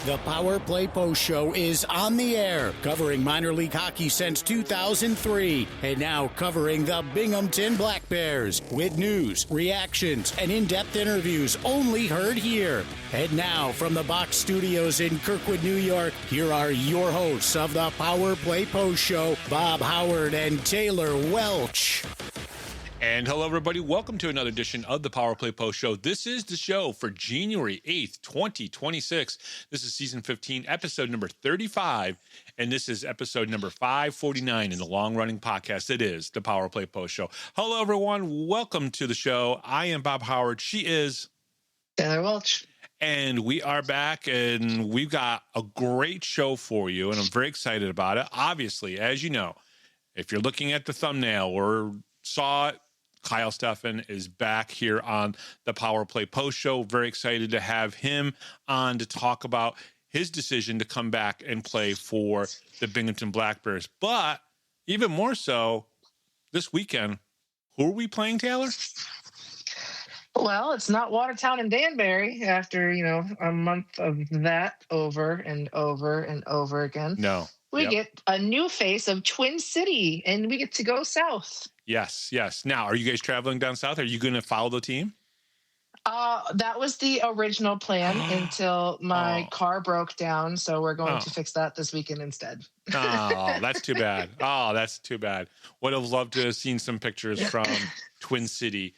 The Power Play Post Show is on the air, covering minor league hockey since 2003, and now covering the Binghamton Black Bears with news, reactions, and in-depth interviews only heard here. And now, from the Box Studios in Kirkwood, New York, here are your hosts of the Power Play Post Show, Bob Howard and Taylor Welch. And hello, everybody. Welcome to another edition of the Power Play Post Show. This is the show for January 8th, 2026. This is season 15, episode number 35, and this is episode number 549 in the long-running podcast. It is the Power Play Post Show. Hello, everyone. Welcome to the show. I am Bob Howard. She is Taylor Welch. And we are back, and we've got a great show for you, and I'm very excited about it. Obviously, as you know, if you're looking at the thumbnail or saw it, Kyle Stephan is back here on the Power Play Post Show. Very excited to have him on to talk about his decision to come back and play for the Binghamton Black Bears. But even more so, this weekend, who are we playing, Taylor? Well, it's not Watertown and Danbury after, a month of that over and over and over again. No. We get a new face of Twin City, and we get to go south. Yes. Now, are you guys traveling down south? Are you going to follow the team? That was the original plan until my car broke down, so we're going to fix that this weekend instead. Oh, that's too bad. That's too bad. Would have loved to have seen some pictures from Twin City,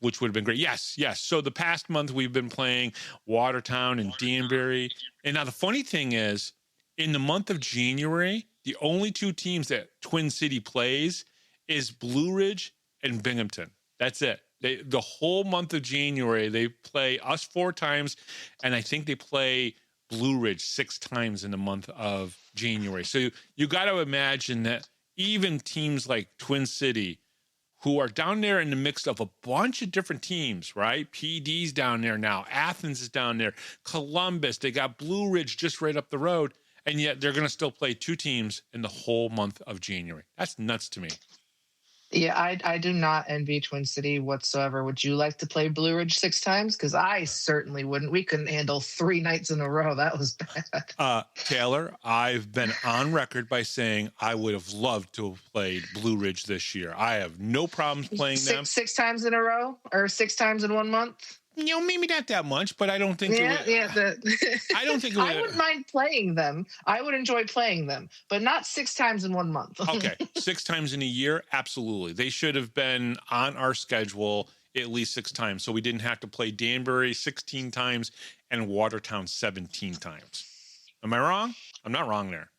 which would have been great. Yes. So the past month we've been playing Watertown and Danbury. And now the funny thing is, in the month of January, the only two teams that Twin City plays is Blue Ridge and Binghamton. That's it. The whole month of January, they play us 4 times, and I think they play Blue Ridge 6 times in the month of January. So you got to imagine that even teams like Twin City, who are down there in the mix of a bunch of different teams, right? PD's down there now. Athens is down there. Columbus. They got Blue Ridge just right up the road. And yet they're going to still play 2 teams in the whole month of January. That's nuts to me. Yeah, I do not envy Twin City whatsoever. Would you like to play Blue Ridge 6 times? Because I certainly wouldn't. We couldn't handle 3 nights in a row. That was bad. Taylor, I've been on record by saying I would have loved to have played Blue Ridge this year. I have no problems playing them. 6 times in a row? Or 6 times in 1 month? Maybe not that much, but I don't think I don't think it would. I wouldn't mind playing them. I would enjoy playing them, but not 6 times in 1 month. Okay, 6 times in a year, absolutely. They should have been on our schedule at least 6 times, so we didn't have to play Danbury 16 times and Watertown 17 times. Am I wrong? I'm not wrong there.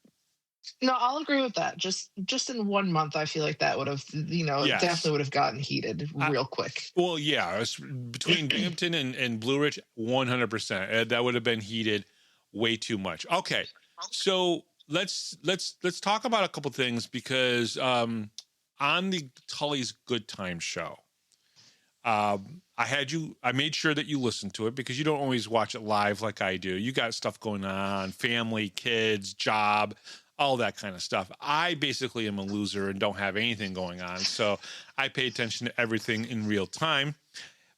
No, I'll agree with that. Just in 1 month, I feel like that would have, Yes. definitely would have gotten heated real quick. Well, yeah, between Binghamton and Blue Ridge, 100%. That would have been heated way too much. Okay, so let's talk about a couple things because on the Tully's Good Time show, I made sure that you listened to it because you don't always watch it live like I do. You got stuff going on, family, kids, job, all that kind of stuff. I basically am a loser and don't have anything going on, so I pay attention to everything in real time.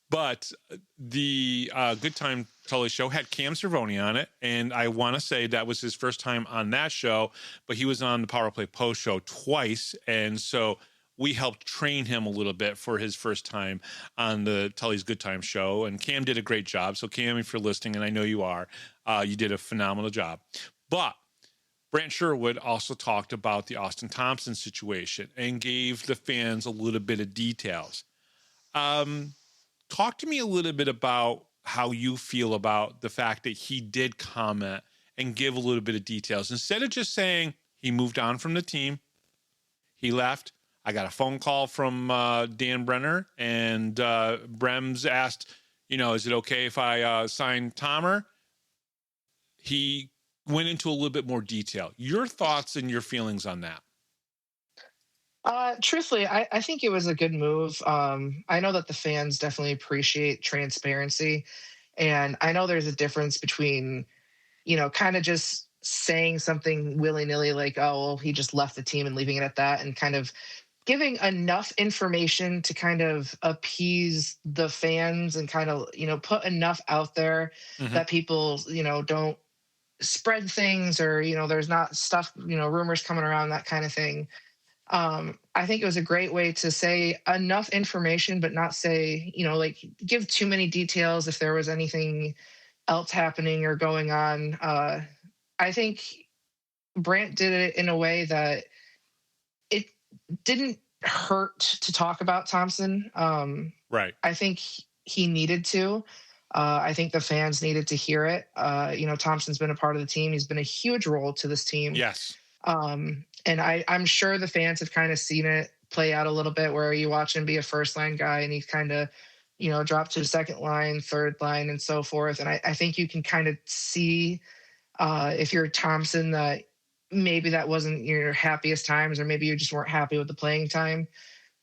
But the Good Time Tully show had Cam Cervoni on it, and I want to say that was his first time on that show, but he was on the Power Play Post show twice, and so we helped train him a little bit for his first time on the Tully's Good Time show, and Cam did a great job. So Cam, if you're listening, and I know you are, you did a phenomenal job. But Brant Sherwood also talked about the Austin Thompson situation and gave the fans a little bit of details. Talk to me a little bit about how you feel about the fact that he did comment and give a little bit of details. Instead of just saying he moved on from the team, he left. I got a phone call from Dan Brenner, and Brems asked, is it okay if I sign Tomer? He went into a little bit more detail. Your thoughts and your feelings on that? Truthfully, I think it was a good move. I know that the fans definitely appreciate transparency. And I know there's a difference between, kind of just saying something willy-nilly like, oh, well, he just left the team and leaving it at that, and kind of giving enough information to kind of appease the fans and kind of, put enough out there that people, don't spread things, or there's not stuff, rumors coming around, that kind of thing. I think it was a great way to say enough information, but not say, like, give too many details if there was anything else happening or going on. I think Brant did it in a way that it didn't hurt to talk about Thompson. Right. I think he needed to. I think the fans needed to hear it. Thompson's been a part of the team. He's been a huge role to this team. Yes. And I'm sure the fans have kind of seen it play out a little bit, where you watch him be a first line guy and he's kind of, dropped to the second line, third line, and so forth. And I think you can kind of see, if you're Thompson, that maybe that wasn't your happiest times, or maybe you just weren't happy with the playing time.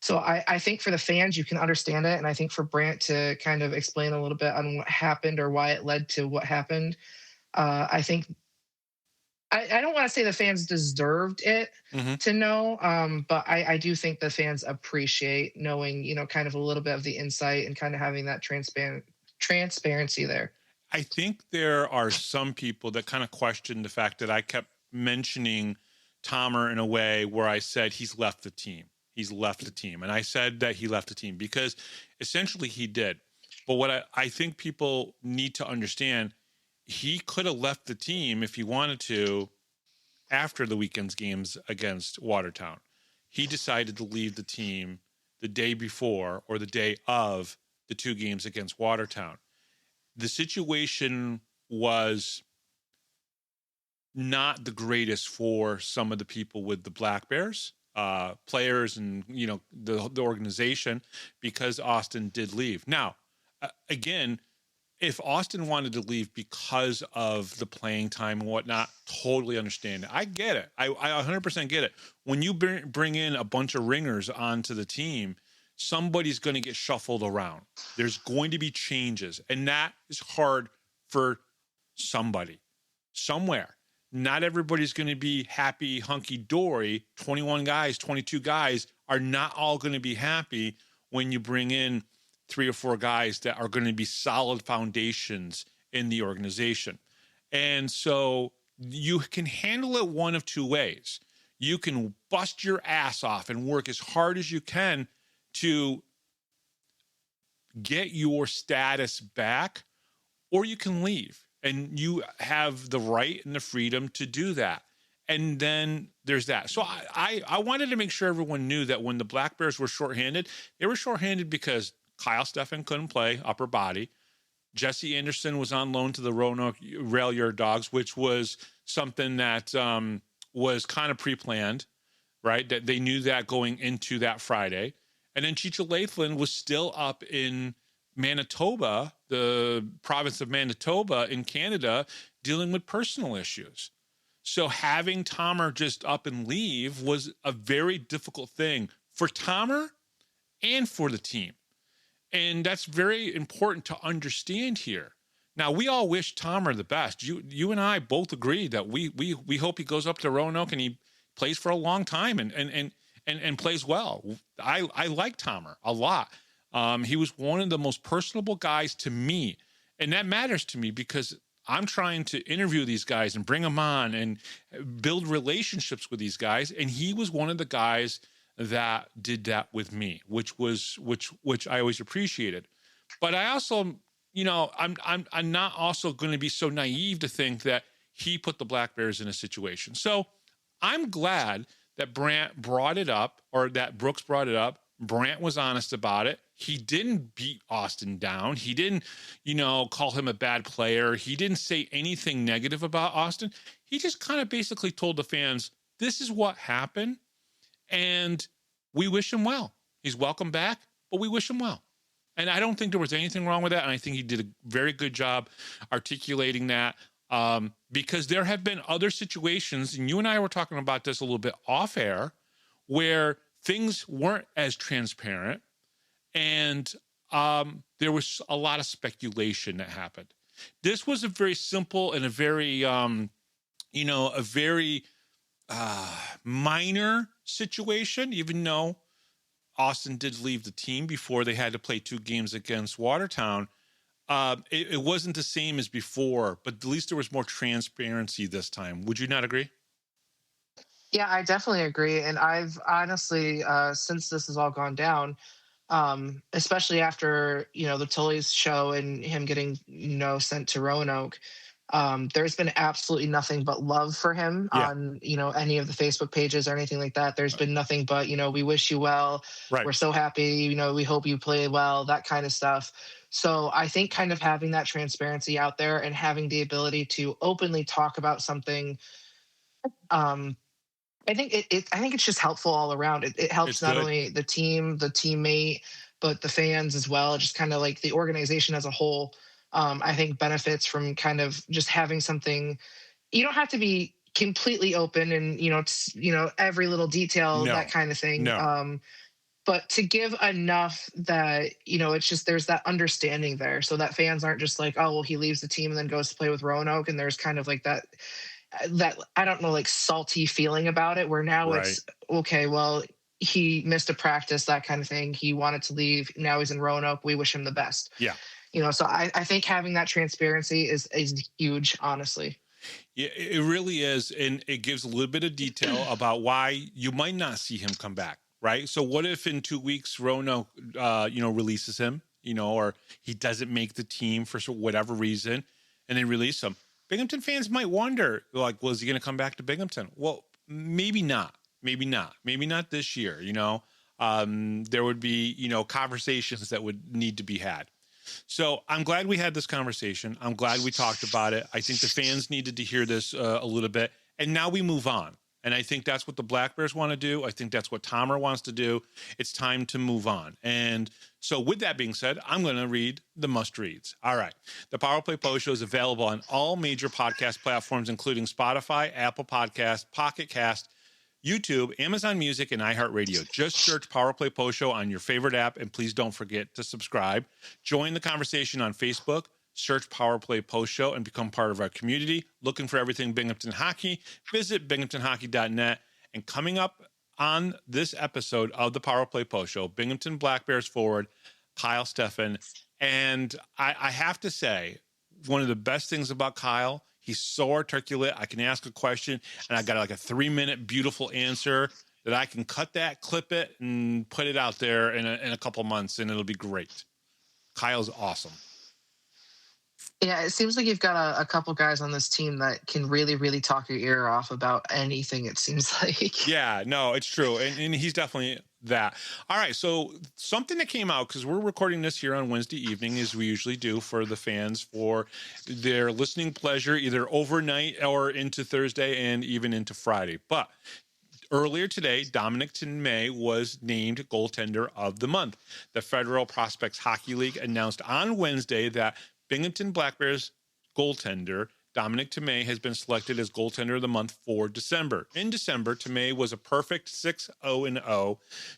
So I think for the fans, you can understand it. And I think for Brant to kind of explain a little bit on what happened or why it led to what happened, I think I don't want to say the fans deserved it to know, but I do think the fans appreciate knowing, kind of a little bit of the insight and kind of having that transparency there. I think there are some people that kind of question the fact that I kept mentioning Tomer in a way where I said he's left the team. He's left the team. And I said that he left the team because essentially he did. But what I think people need to understand, he could have left the team if he wanted to after the weekend's games against Watertown. He decided to leave the team the day before or the day of the two games against Watertown. The situation was not the greatest for some of the people with the Black Bears, players and, the organization, because Austin did leave. Now, again, if Austin wanted to leave because of the playing time and whatnot, totally understand it. I get it. I 100% get it. When you bring in a bunch of ringers onto the team, somebody's going to get shuffled around. There's going to be changes, and that is hard for somebody somewhere. Not everybody's going to be happy, hunky-dory. 21 guys, 22 guys are not all going to be happy when you bring in 3 or 4 guys that are going to be solid foundations in the organization. And so you can handle it one of two ways. You can bust your ass off and work as hard as you can to get your status back, or you can leave. And you have the right and the freedom to do that. And then there's that. So I wanted to make sure everyone knew that when the Black Bears were shorthanded, they were shorthanded because Kyle Stephan couldn't play upper body. Jesse Anderson was on loan to the Roanoke Rail Yard Dogs, which was something that was kind of pre-planned, right? That they knew that going into that Friday. And then Chicha Lathland was still up in Manitoba, the province of Manitoba in Canada, dealing with personal issues. So having Tomer just up and leave was a very difficult thing for Tomer and for the team. And that's very important to understand here. Now, we all wish Tomer the best. You and I both agree that we hope he goes up to Roanoke and he plays for a long time and plays well. I like Tomer a lot. He was one of the most personable guys to me. And that matters to me because I'm trying to interview these guys and bring them on and build relationships with these guys. And he was one of the guys that did that with me, which I always appreciated. But I also, I'm not also going to be so naive to think that he put the Black Bears in a situation. So I'm glad that Brant brought it up, or that Brooks brought it up. Brant was honest about it. He didn't beat Austin down. He didn't, call him a bad player. He didn't say anything negative about Austin. He just kind of basically told the fans, this is what happened. And we wish him well. He's welcome back, but we wish him well. And I don't think there was anything wrong with that. And I think he did a very good job articulating that, because there have been other situations, and you and I were talking about this a little bit off air, where things weren't as transparent. And there was a lot of speculation that happened. This was a very simple and a very, minor situation, even though Austin did leave the team before they had to play 2 games against Watertown. it wasn't the same as before, but at least there was more transparency this time. Would you not agree? Yeah, I definitely agree. And I've honestly, since this has all gone down, especially after, the Tully's show and him getting, sent to Roanoke, there's been absolutely nothing but love for him Yeah. on, any of the Facebook pages or anything like that. There's been nothing but, we wish you well. Right. We're so happy, we hope you play well, that kind of stuff. So I think kind of having that transparency out there and having the ability to openly talk about something, um, I think I think it's just helpful all around. It helps It's not good. only the team, the teammate, but the fans as well. Just kind of like the organization as a whole. I think benefits from kind of just having something. You don't have to be completely open and every little detail, No. that kind of thing. No. But to give enough that it's just there's that understanding there, so that fans aren't just like, oh well, he leaves the team and then goes to play with Roanoke, and there's kind of like that I don't know, like salty feeling about it, where now Right. it's okay, well, he missed a practice, that kind of thing. He wanted to leave. Now he's in Roanoke. We wish him the best. Yeah. So I think having that transparency is huge, honestly. Yeah, it really is. And it gives a little bit of detail about why you might not see him come back. Right. So what if in 2 weeks Roanoke, releases him, or he doesn't make the team for whatever reason and they release him? Binghamton fans might wonder, like, well, is he going to come back to Binghamton? Well, maybe not. Maybe not this year. There would be, conversations that would need to be had. So I'm glad we had this conversation. I'm glad we talked about it. I think the fans needed to hear this a little bit. And now we move on. And I think that's what the Black Bears want to do. I think that's what Tomer wants to do. It's time to move on. And so with that being said, I'm going to read the must reads. All right. The Power Play Post Show is available on all major podcast platforms, including Spotify, Apple Podcasts, Pocket Cast, YouTube, Amazon Music, and iHeartRadio. Just search Power Play Post Show on your favorite app, and please don't forget to subscribe. Join the conversation on Facebook. Search Power Play Post Show and become part of our community. Looking for everything Binghamton Hockey? Visit binghamtonhockey.net. And coming up on this episode of the Power Play Post Show, Binghamton Black Bears forward Kyle Stephan. And I have to say, one of the best things about Kyle, he's so articulate. I can ask a question, and I got like a 3-minute beautiful answer that I can cut that, clip it, and put it out there in a couple months, and it'll be great. Kyle's awesome. Yeah, it seems like you've got a couple guys on this team that can really, really talk your ear off about anything, it seems like. Yeah, no, it's true. And he's definitely that. All right, so something that came out, because we're recording this here on Wednesday evening, as we usually do for the fans, for their listening pleasure, either overnight or into Thursday and even into Friday. But earlier today, Dominik Tmej was named goaltender of the month. The Federal Prospects Hockey League announced on Wednesday that Binghamton Black Bears goaltender Dominik Tmej has been selected as goaltender of the month for December. In December, Tmej was a perfect 6-0-0.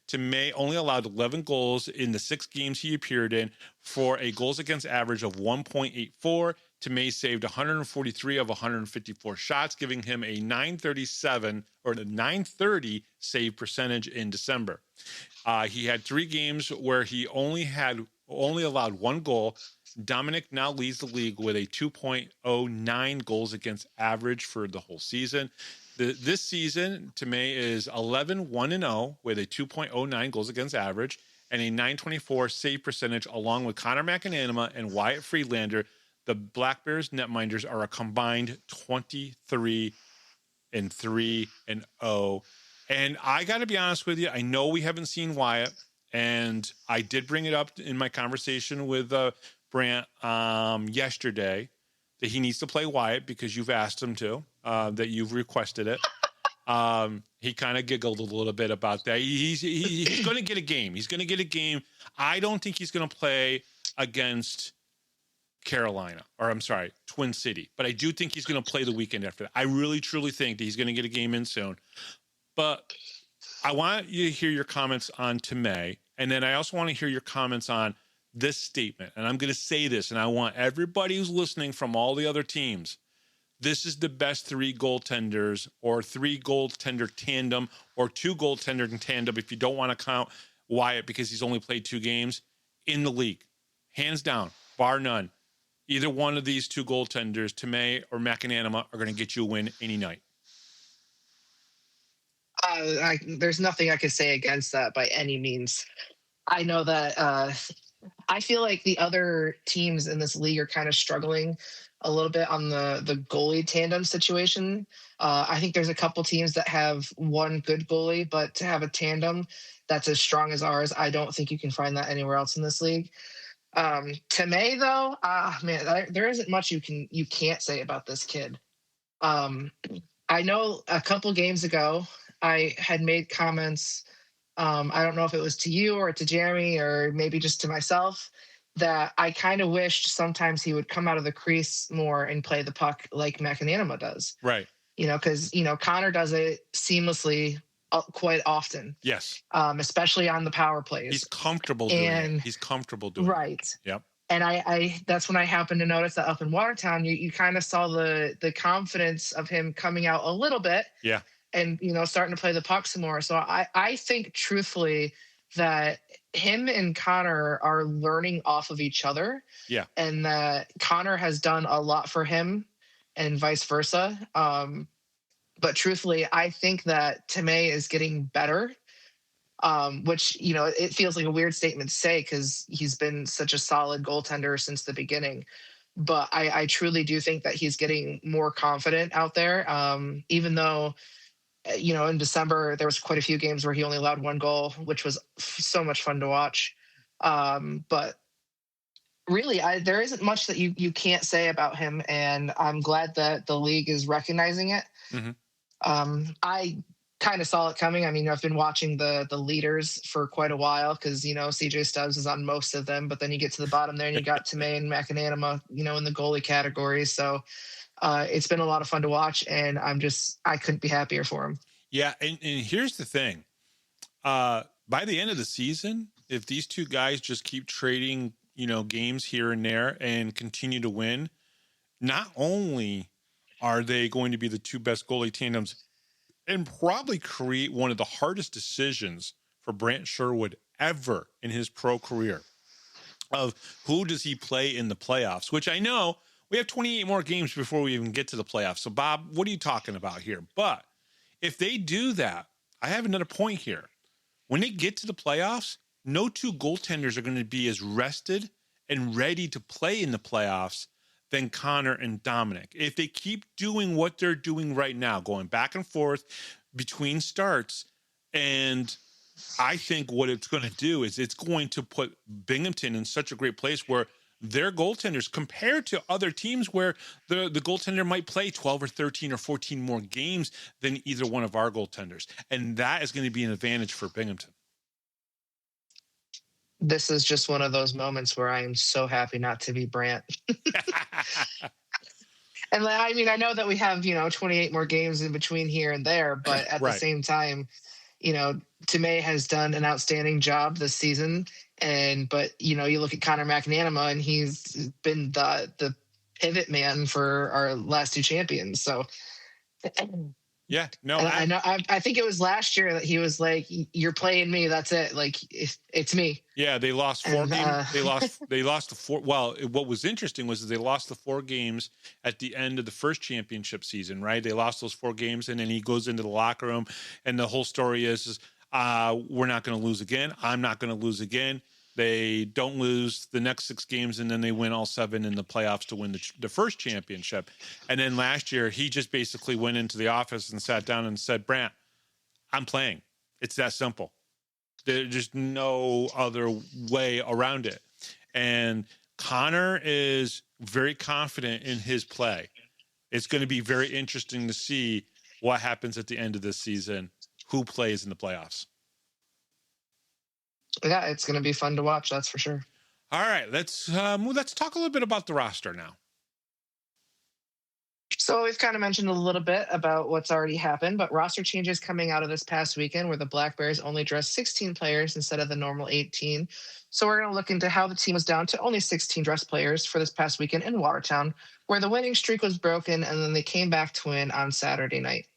Tmej only allowed 11 goals in the 6 games he appeared in for a goals against average of 1.84. Tmej saved 143 of 154 shots, giving him a 930 save percentage in December. He had 3 games where he only allowed 1 goal. Dominik now leads the league with a 2.09 goals against average for the whole season. This season, Tmej is 11-1-0 with a 2.09 goals against average and a 924 save percentage, along with Connor McAnanima and Wyatt Friedlander. The Black Bears netminders are a combined 23-3-0. And I got to be honest with you, I know we haven't seen Wyatt, and I did bring it up in my conversation with Brant yesterday that he needs to play Wyatt because you've asked him to, that you've requested it. He kind of giggled a little bit about that. He's going to get a game. He's going to get a game. I don't think he's going to play against Twin City, but I do think he's going to play the weekend after that. I really, truly think that he's going to get a game in soon. But I want you to hear your comments on Tmej, and then I also want to hear your comments on this statement. And I'm going to say this, and I want everybody who's listening from all the other teams, this is the best 3 goaltenders or 3 goaltender tandem or 2 goaltender in tandem, if you don't want to count Wyatt because he's only played 2 games, in the league. Hands down, bar none. Either one of these two goaltenders, Tmej or McAnanama, are going to get you a win any night. There's nothing I could say against that by any means. I know that I feel like the other teams in this league are kind of struggling a little bit on the goalie tandem situation. I think there's a couple teams that have one good goalie, but to have a tandem that's as strong as ours, I don't think you can find that anywhere else in this league. Tmej, though, man, there isn't much you can't say about this kid. I know a couple games ago I had made comments. I don't know if it was to you or to Jeremy or maybe just to myself, that I kind of wished sometimes he would come out of the crease more and play the puck like McAnanama does. Right. Because, Connor does it seamlessly quite often. Yes. Especially on the power plays. He's comfortable doing it. He's comfortable doing it. Right. Yep. And I that's when I happened to notice that up in Watertown, you kind of saw the confidence of him coming out a little bit. Yeah. And, starting to play the puck some more. So I think truthfully that him and Connor are learning off of each other. Yeah. And that Connor has done a lot for him and vice versa. But truthfully, I think that Tmej is getting better, which, it feels like a weird statement to say because he's been such a solid goaltender since the beginning. But I truly do think that he's getting more confident out there, even though in December, there was quite a few games where he only allowed one goal, which was so much fun to watch. But really, there isn't much that you can't say about him, and I'm glad that the league is recognizing it. Mm-hmm. I kind of saw it coming. I mean, I've been watching the leaders for quite a while because, CJ Stubbs is on most of them, but then you get to the bottom there and you got Tmej and McAnanama, in the goalie category. So it's been a lot of fun to watch, and I couldn't be happier for him. Yeah, and here's the thing. By the end of the season, if these two guys just keep trading, games here and there and continue to win, not only are they going to be the two best goalie tandems and probably create one of the hardest decisions for Brant Sherwood ever in his pro career of who does he play in the playoffs, which I know we have 28 more games before we even get to the playoffs. So, Bob, what are you talking about here? But if they do that, I have another point here. When they get to the playoffs, no two goaltenders are going to be as rested and ready to play in the playoffs than Connor and Dominik. If they keep doing what they're doing right now, going back and forth between starts, and I think what it's going to do is it's going to put Binghamton in such a great place where their goaltenders, compared to other teams where the goaltender might play 12 or 13 or 14 more games than either one of our goaltenders. And that is going to be an advantage for Binghamton. This is just one of those moments where I am so happy not to be Brant. And I mean, I know that we have, 28 more games in between here and there, but at the same time, Tmej has done an outstanding job this season. But you look at Connor McAnanama and he's been the pivot man for our last two champions. So yeah, no, I know. I think it was last year that he was like, "You're playing me. That's it. Like it's me." Yeah, they lost four games. They lost the four. Well, what was interesting was they lost the 4 games at the end of the first championship season. Right? They lost those 4 games, and then he goes into the locker room, and the whole story is we're not going to lose again. I'm not going to lose again. They don't lose the next 6 games, and then they win all 7 in the playoffs to win the first championship. And then last year, he just basically went into the office and sat down and said, Brant, I'm playing. It's that simple. There's just no other way around it. And Connor is very confident in his play. It's going to be very interesting to see what happens at the end of this season, who plays in the playoffs. Yeah, it's going to be fun to watch. That's for sure. All right, let's talk a little bit about the roster now. So we've kind of mentioned a little bit about what's already happened, but roster changes coming out of this past weekend where the Black Bears only dressed 16 players instead of the normal 18. So we're going to look into how the team was down to only 16 dressed players for this past weekend in Watertown, where the winning streak was broken, and then they came back to win on Saturday night.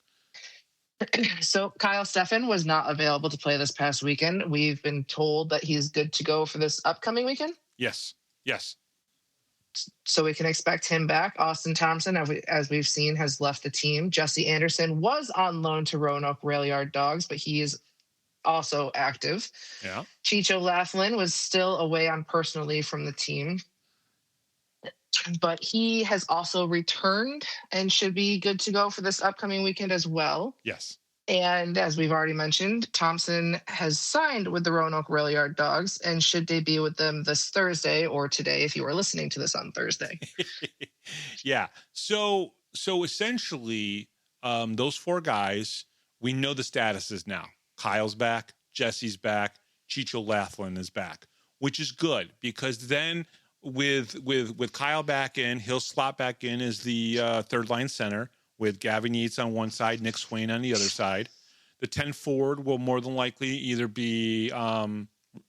So Kyle Stephan was not available to play this past weekend. We've been told that he's good to go for this upcoming weekend. Yes. So we can expect him back. Austin Thompson, as we've seen, has left the team. Jesse Anderson was on loan to Roanoke Rail Yard Dogs, but he is also active. Yeah. Chicho Laughlin was still away on personal leave from the team, but he has also returned and should be good to go for this upcoming weekend as well. Yes. And as we've already mentioned, Thompson has signed with the Roanoke Rail Yard Dogs and should debut with them this Thursday, or today if you are listening to this on Thursday. Yeah. So essentially, those four guys, we know the statuses now. Kyle's back, Jesse's back, Chicho Laughlin is back, which is good because then with Kyle back in, he'll slot back in as the third line center with Gavin Yates on one side, Nick Swain on the other side. The 10 forward will more than likely either be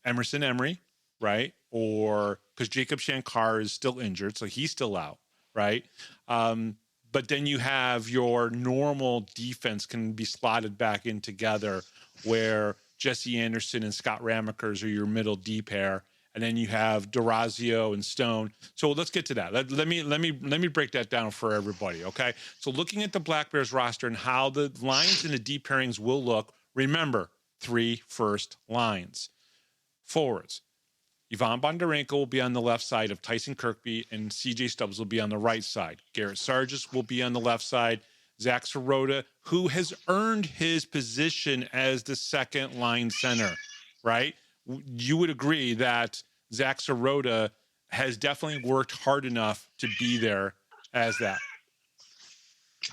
Emerson Emery, right? Or because Jacob Shankar is still injured, so he's still out, right? But then you have your normal defense can be slotted back in together where Jesse Anderson and Scott Ramakers are your middle D pair. And then you have Durazio and Stone. So let's get to that. Let me break that down for everybody, okay? So looking at the Black Bears roster and how the lines and the deep pairings will look, remember, 3 first lines. Forwards, Ivan Bondarenko will be on the left side of Tyson Kirkby, and CJ Stubbs will be on the right side. Garrett Sargis will be on the left side. Zach Sirota, who has earned his position as the second line center, right? You would agree that Zach Sirota has definitely worked hard enough to be there as that.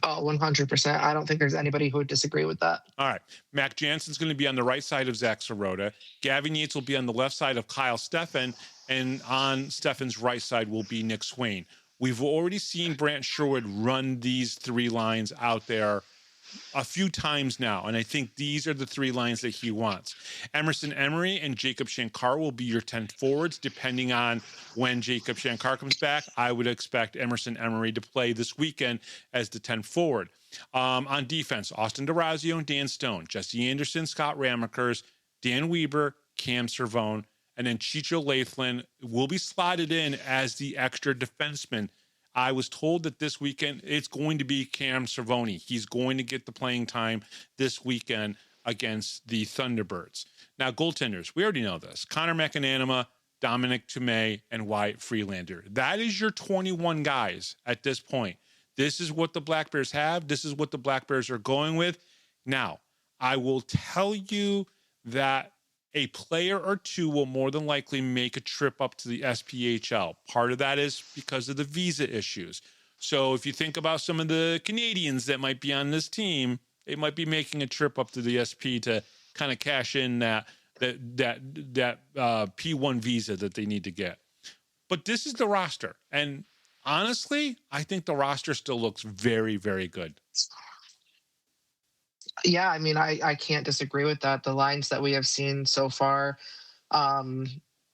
Oh, 100%. I don't think there's anybody who would disagree with that. All right. Mac Jansen's going to be on the right side of Zach Sirota. Gavin Yates will be on the left side of Kyle Stephan, and on Stephan's right side will be Nick Swain. We've already seen Brant Sherwood run these three lines out there a few times now, and I think these are the three lines that he wants. Emerson Emery and Jacob Shankar will be your 10 forwards, depending on when Jacob Shankar comes back. I would expect Emerson Emery to play this weekend as the 10 forward. On defense, Austin Durazio and Dan Stone, Jesse Anderson, Scott Ramakers, Dan Weber, Cam Servone, and then Chicho Laughlin will be slotted in as the extra defenseman. I was told that this weekend it's going to be Cam Servone. He's going to get the playing time this weekend against the Thunderbirds. Now, goaltenders, we already know this. Connor McAnanima, Dominik Tmej, and Wyatt Freelander. That is your 21 guys at this point. This is what the Black Bears have. This is what the Black Bears are going with. Now, I will tell you that a player or two will more than likely make a trip up to the SPHL. Part of that is because of the visa issues. So if you think about some of the Canadians that might be on this team, they might be making a trip up to the SP to kind of cash in that P1 visa that they need to get. But this is the roster. And honestly, I think the roster still looks very, very good. Yeah, I mean, I can't disagree with that. The lines that we have seen so far,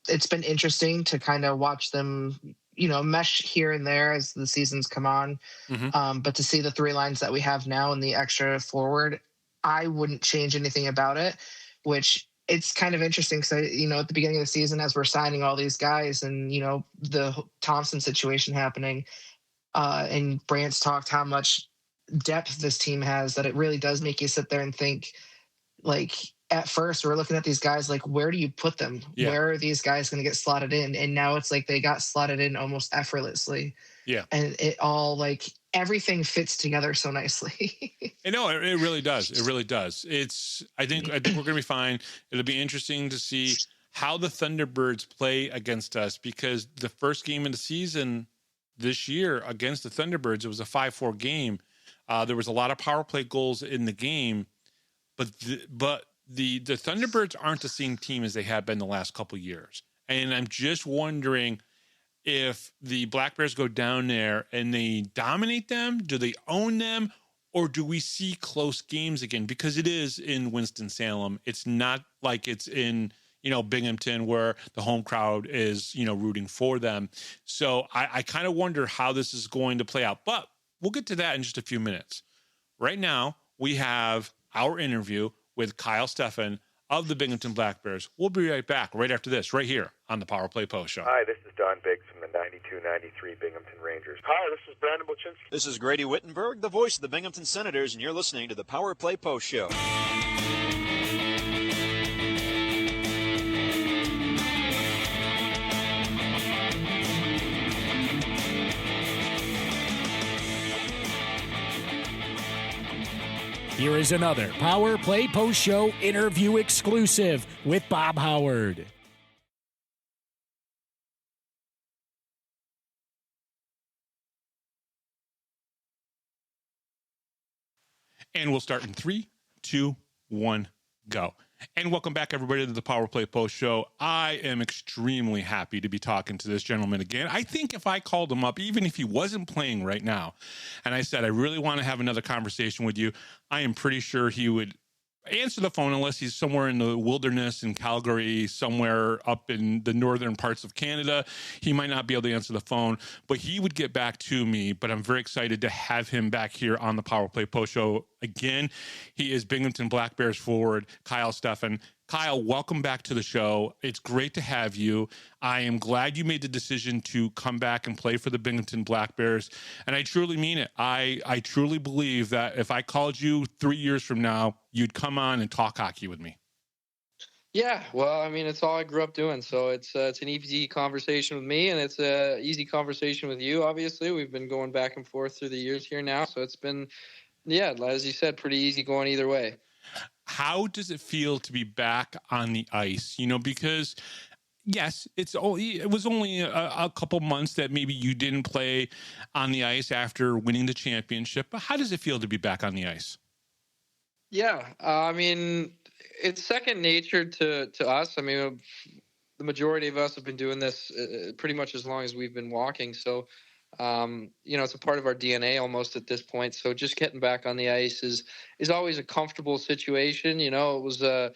it's been interesting to kind of watch them, mesh here and there as the seasons come on. Mm-hmm. But to see the three lines that we have now and the extra forward, I wouldn't change anything about it, which it's kind of interesting because, at the beginning of the season, as we're signing all these guys and, the Thompson situation happening, and Brant's talked how much depth this team has, that it really does make you sit there and think, like, at first we're looking at these guys like, where do you put them? Yeah. Where are these guys going to get slotted in? And now it's like they got slotted in almost effortlessly. Yeah. And it all, like, everything fits together so nicely. No, it really does. It really does. I think we're going to be fine. It'll be interesting to see how the Thunderbirds play against us, because the first game of the season this year against the Thunderbirds, it was a 5-4 game. There was a lot of power play goals in the game, but the Thunderbirds aren't the same team as they have been the last couple of years. And I'm just wondering if the Black Bears go down there and they dominate them, do they own them, or do we see close games again? Because it is in Winston-Salem. It's not like it's in, Binghamton, where the home crowd is, rooting for them. So I kind of wonder how this is going to play out. But we'll get to that in just a few minutes. Right now, we have our interview with Kyle Stephan of the Binghamton Black Bears. We'll be right back right after this, right here on the Power Play Post Show. Hi, this is Don Biggs from the 92-93 Binghamton Rangers. Hi, this is Brandon Bolchinski. This is Grady Wittenberg, the voice of the Binghamton Senators, and you're listening to the Power Play Post Show. Here is another Power Play Post Show interview exclusive with Bob Howard. And we'll start in 3, 2, 1, go. And welcome back, everybody, to the Power Play Post Show. I am extremely happy to be talking to this gentleman again. I think if I called him up, even if he wasn't playing right now, and I said, I really want to have another conversation with you, I am pretty sure he would answer the phone unless he's somewhere in the wilderness in Calgary, somewhere up in the northern parts of Canada. He might not be able to answer the phone, but he would get back to me. But I'm very excited to have him back here on the Power Play Post Show again. He is Binghamton Black Bears forward, Kyle Stephan. Kyle, welcome back to the show. It's great to have you. I am glad you made the decision to come back and play for the Binghamton Black Bears. And I truly mean it. I truly believe that if I called you 3 years from now, you'd come on and talk hockey with me. Yeah, well, I mean, it's all I grew up doing. So it's an easy conversation with me, and it's an easy conversation with you, obviously. We've been going back and forth through the years here now. So it's been, yeah, as you said, pretty easy going either way. How does it feel to be back on the ice? You know, because yes, it was only a couple months that maybe you didn't play on the ice after winning the championship. But how does it feel to be back on the ice? Yeah, I mean, it's second nature to us. I mean, the majority of us have been doing this pretty much as long as we've been walking. So, it's a part of our DNA almost at this point. So just getting back on the ice is always a comfortable situation. You know, it was a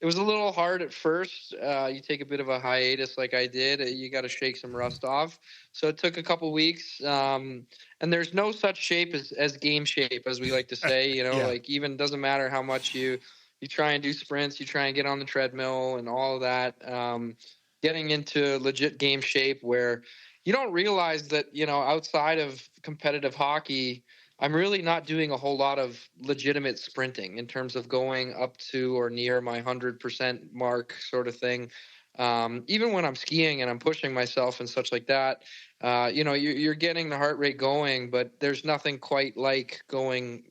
little hard at first. You take a bit of a hiatus like I did. You got to shake some rust off. So it took a couple weeks. And there's no such shape as game shape, as we like to say. You know, like even doesn't matter how much you try and do sprints, you try and get on the treadmill and all of that. Getting into legit game shape where you don't realize that, outside of competitive hockey, I'm really not doing a whole lot of legitimate sprinting in terms of going up to or near my 100% mark sort of thing. Even when I'm skiing and I'm pushing myself and such like that, you're getting the heart rate going, but there's nothing quite like going,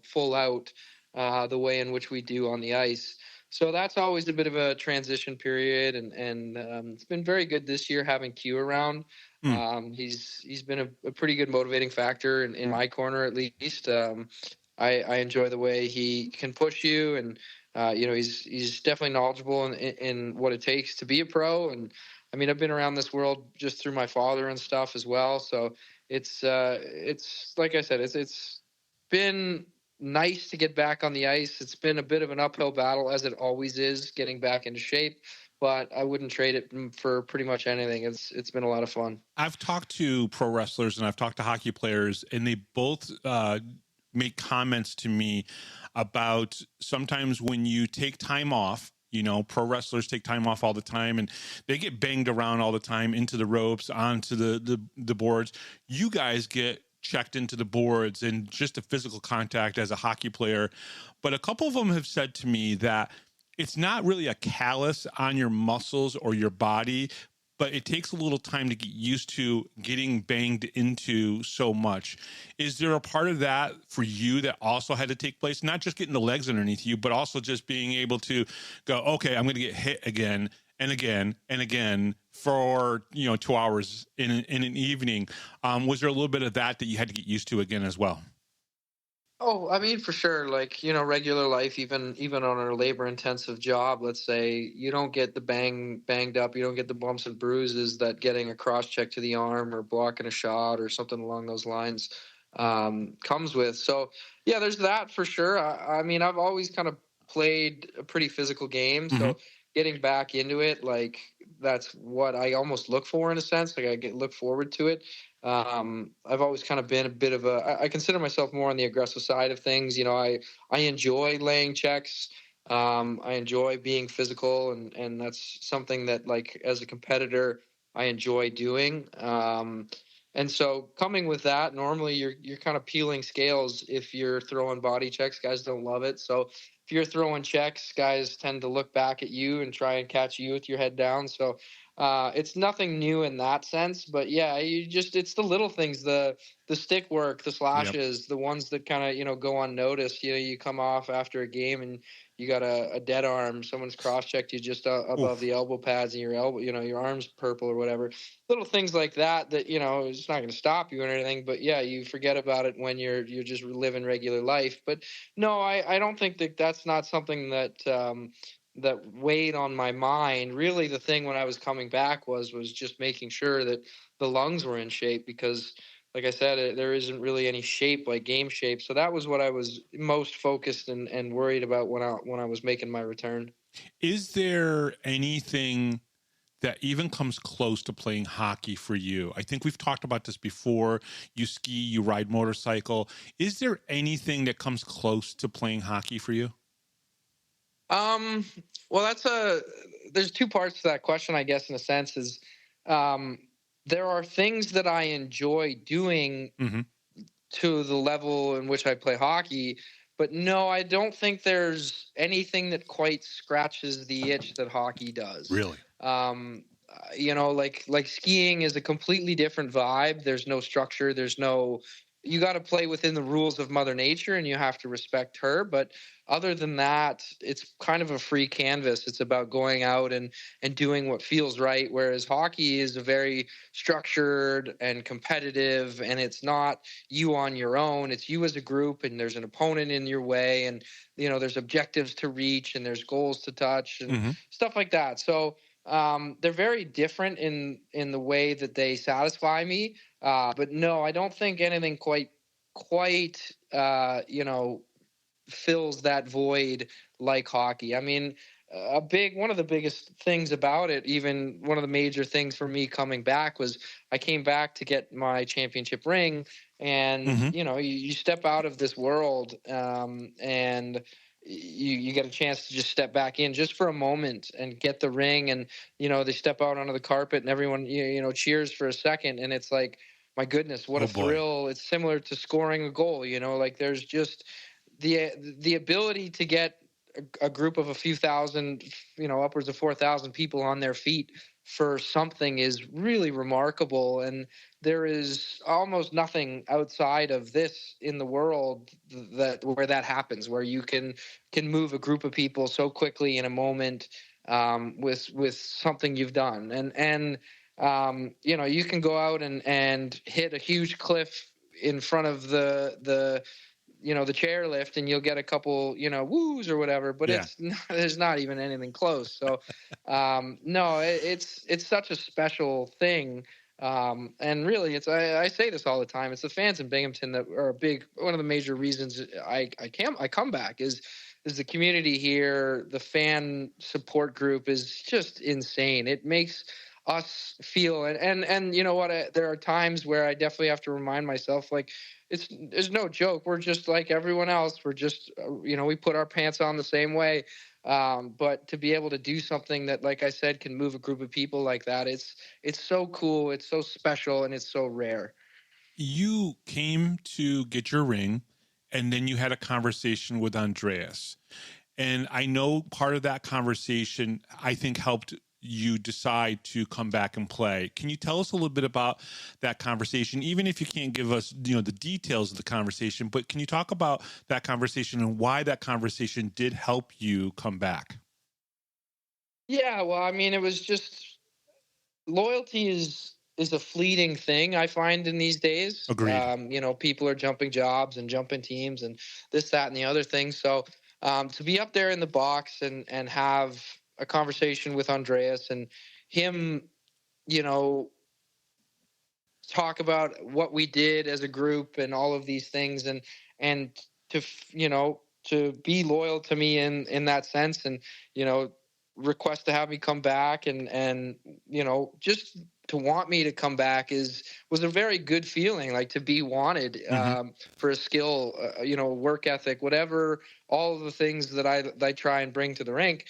full out the way in which we do on the ice. So that's always a bit of a transition period, and it's been very good this year having Q around. He's been a pretty good motivating factor in my corner, at least. I enjoy the way he can push you, and he's definitely knowledgeable in what it takes to be a pro. And I mean, I've been around this world just through my father and stuff as well. So it's like I said, it's been nice to get back on the ice. It's been a bit of an uphill battle, as it always is, getting back into shape, but I wouldn't trade it for pretty much anything. It's been a lot of fun. I've talked to pro wrestlers and I've talked to hockey players, and they both make comments to me about sometimes when you take time off. Pro wrestlers take time off all the time, and they get banged around all the time into the ropes, onto the boards. You guys get checked into the boards and just a physical contact as a hockey player. But a couple of them have said to me that it's not really a callus on your muscles or your body, but it takes a little time to get used to getting banged into so much. Is there a part of that for you that also had to take place? Not just getting the legs underneath you, but also just being able to go, okay, I'm going to get hit again and again and again for 2 hours in an evening. Was there a little bit of that you had to get used to again as well? Oh, I mean, for sure. Like, regular life, even on a labor intensive job, let's say, you don't get the banged up, you don't get the bumps and bruises that getting a cross check to the arm or blocking a shot or something along those lines comes with. So yeah, there's that for sure. I mean, I've always kind of played a pretty physical game. Mm-hmm. So getting back into it, like, that's what I almost look for in a sense. Like, look forward to it. I've always kind of been a bit of I consider myself more on the aggressive side of things. I enjoy laying checks. I enjoy being physical, and that's something that, like, as a competitor, I enjoy doing. And so coming with that, normally you're kind of peeling scales if you're throwing body checks. Guys don't love it. So if you're throwing checks, guys tend to look back at you and try and catch you with your head down. So it's nothing new in that sense. But yeah, it's the little things, the stick work, the slashes, the ones that kind of, go unnoticed. You come off after a game and you got a dead arm, someone's cross-checked you just above the elbow pads, and your elbow, your arm's purple or whatever. Little things like that, it's not going to stop you or anything, but yeah, you forget about it when you're just living regular life. But no, I don't think that's not something that that weighed on my mind. Really, the thing when I was coming back was just making sure that the lungs were in shape, because like I said, there isn't really any shape like game shape. So that was what I was most focused and worried about when I was making my return. Is there anything that even comes close to playing hockey for you? I think we've talked about this before. You ski, you ride motorcycle. Is there anything that comes close to playing hockey for you? Well, there's two parts to that question, I guess, in a sense. Is there are things that I enjoy doing to the level in which I play hockey, but no, I don't think there's anything that quite scratches the itch that hockey does. Really? Like skiing is a completely different vibe. There's no structure. You got to play within the rules of Mother Nature, and you have to respect her. But other than that, it's kind of a free canvas. It's about going out and doing what feels right. Whereas hockey is a very structured and competitive, and it's not you on your own. It's you as a group, and there's an opponent in your way, and there's objectives to reach, and there's goals to touch, and stuff like that. So they're very different in the way that they satisfy me. But no, I don't think anything quite fills that void like hockey. I mean, one of the biggest things about it, even one of the major things for me coming back, was I came back to get my championship ring, and you step out of this world, and you get a chance to just step back in just for a moment and get the ring, and they step out onto the carpet and everyone cheers for a second, and it's like, my goodness, what a thrill. It's similar to scoring a goal. Like there's just the ability to get a group of a few thousand, upwards of 4,000 people on their feet for something is really remarkable. And there is almost nothing outside of this in the world where that happens, where you can move a group of people so quickly in a moment with something you've done. And you can go out and hit a huge cliff in front of the chairlift, and you'll get a couple, woos or whatever, but there's not even anything close. So, no, it's such a special thing. And really I say this all the time. It's the fans in Binghamton that are one of the major reasons I come back is the community here. The fan support group is just insane. It makes us feel, and you know what, there are times where I definitely have to remind myself, like, it's no joke. We're just like everyone else. We're just, we put our pants on the same way. But to be able to do something that, like I said, can move a group of people like that, it's so cool. It's so special, and it's so rare. You came to get your ring, and then you had a conversation with Andreas. And I know part of that conversation, I think, helped you decide to come back and play. Can you tell us a little bit about that conversation, even if you can't give us, the details of the conversation, but can you talk about that conversation and why that conversation did help you come back? Yeah, well, I mean, it was just, loyalty is a fleeting thing, I find, in these days. Agreed. People are jumping jobs and jumping teams and this, that, and the other thing. So to be up there in the box and have a conversation with Andreas and him, talk about what we did as a group and all of these things, and to be loyal to me in that sense, and request to have me come back, and just to want me to come back was a very good feeling, like to be wanted for a skill, work ethic, whatever, all of the things that I try and bring to the rink.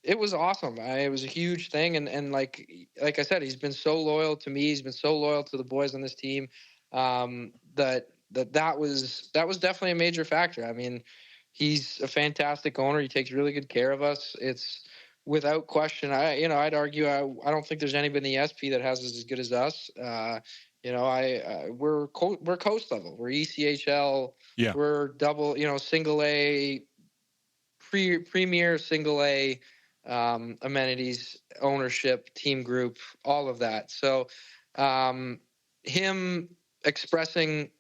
It was awesome. It was a huge thing. And like I said, he's been so loyal to me. He's been so loyal to the boys on this team that was definitely a major factor. I mean, he's a fantastic owner. He takes really good care of us. It's without question. I'd argue. I don't think there's anybody in the SP that has as good as us. We're coast level. We're ECHL. Yeah. We're double. Single A, premier single A amenities, ownership, team group, all of that. So, him expressing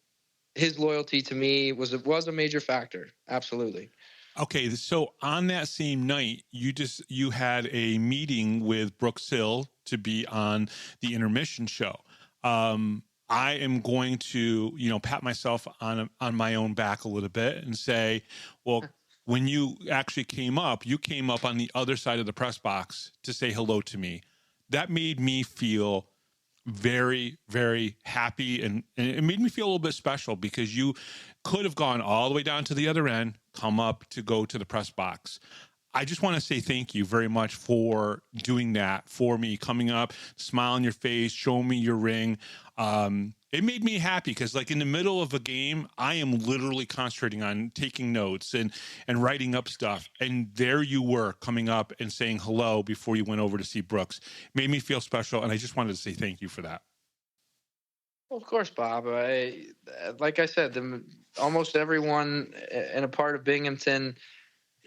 his loyalty to me was a major factor. Absolutely. Okay, so on that same night, you had a meeting with Brooks Hill to be on the intermission show. I am going to, pat myself on my own back a little bit and say, well, when you actually came up on the other side of the press box to say hello to me. That made me feel very, very happy, and it made me feel a little bit special because you could have gone all the way down to the other end, come up to go to the press box. I just want to say thank you very much for doing that for me, coming up, smile on your face, showing me your ring. It made me happy because, like, in the middle of a game, I am literally concentrating on taking notes and writing up stuff. And there you were coming up and saying hello before you went over to see Brooks. It made me feel special, and I just wanted to say thank you for that. Well, of course, Bob. Like I said, almost everyone and a part of Binghamton,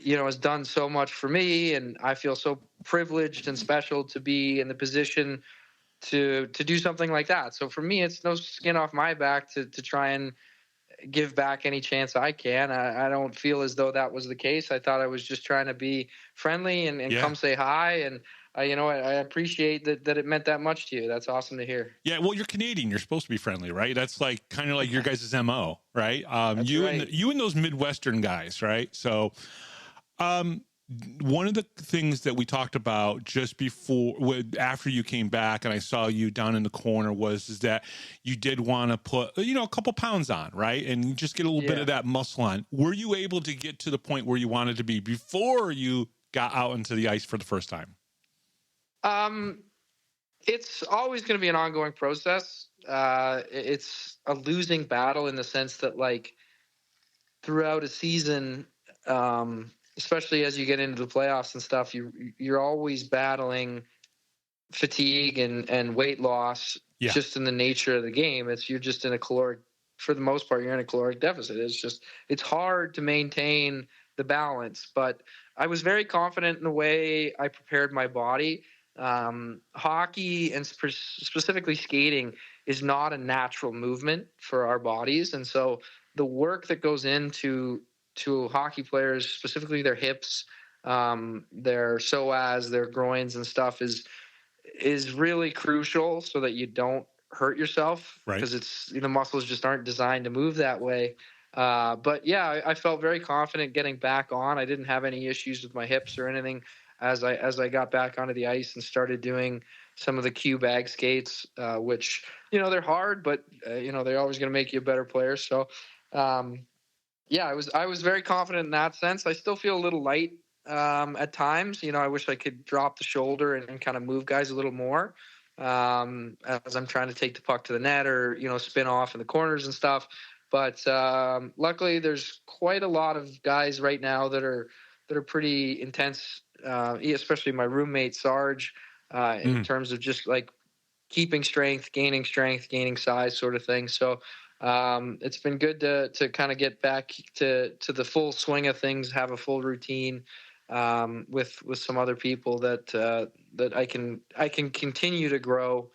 has done so much for me, and I feel so privileged and special to be in the position to do something like that. So for me, it's no skin off my back to try and give back any chance I can. I don't feel as though that was the case. I thought I was just trying to be friendly and come say hi. And I appreciate that it meant that much to you. That's awesome to hear. Yeah, well, you're Canadian. You're supposed to be friendly, right? That's like kind of like your guys' MO, right? You and those Midwestern guys, right? So, one of the things that we talked about just after you came back and I saw you down in the corner is that you did want to put, a couple pounds on, right? And you just get a little bit of that muscle on. Were you able to get to the point where you wanted to be before you got out into the ice for the first time? It's always going to be an ongoing process. It's a losing battle in the sense that, like, throughout a season, especially as you get into the playoffs and stuff, you're always battling fatigue and weight loss just in the nature of the game. You're just in a caloric, for the most part, you're in a caloric deficit. It's hard to maintain the balance, but I was very confident in the way I prepared my body. Hockey and specifically skating is not a natural movement for our bodies. And so the work that goes into hockey players, specifically their hips, their psoas, their groins and stuff is really crucial so that you don't hurt yourself, because it's the muscles just aren't designed to move that way. But yeah, I felt very confident getting back on. I didn't have any issues with my hips or anything as I got back onto the ice and started doing some of the Q bag skates, which, they're hard, but they're always going to make you a better player. So, yeah, I was very confident in that sense. I still feel a little light at times. I wish I could drop the shoulder and kind of move guys a little more as I'm trying to take the puck to the net or, spin off in the corners and stuff. But luckily, there's quite a lot of guys right now that are pretty intense, especially my roommate Sarge, in terms of just like keeping strength, gaining size sort of thing. So it's been good to kind of get back to the full swing of things, have a full routine with some other people that I can continue to grow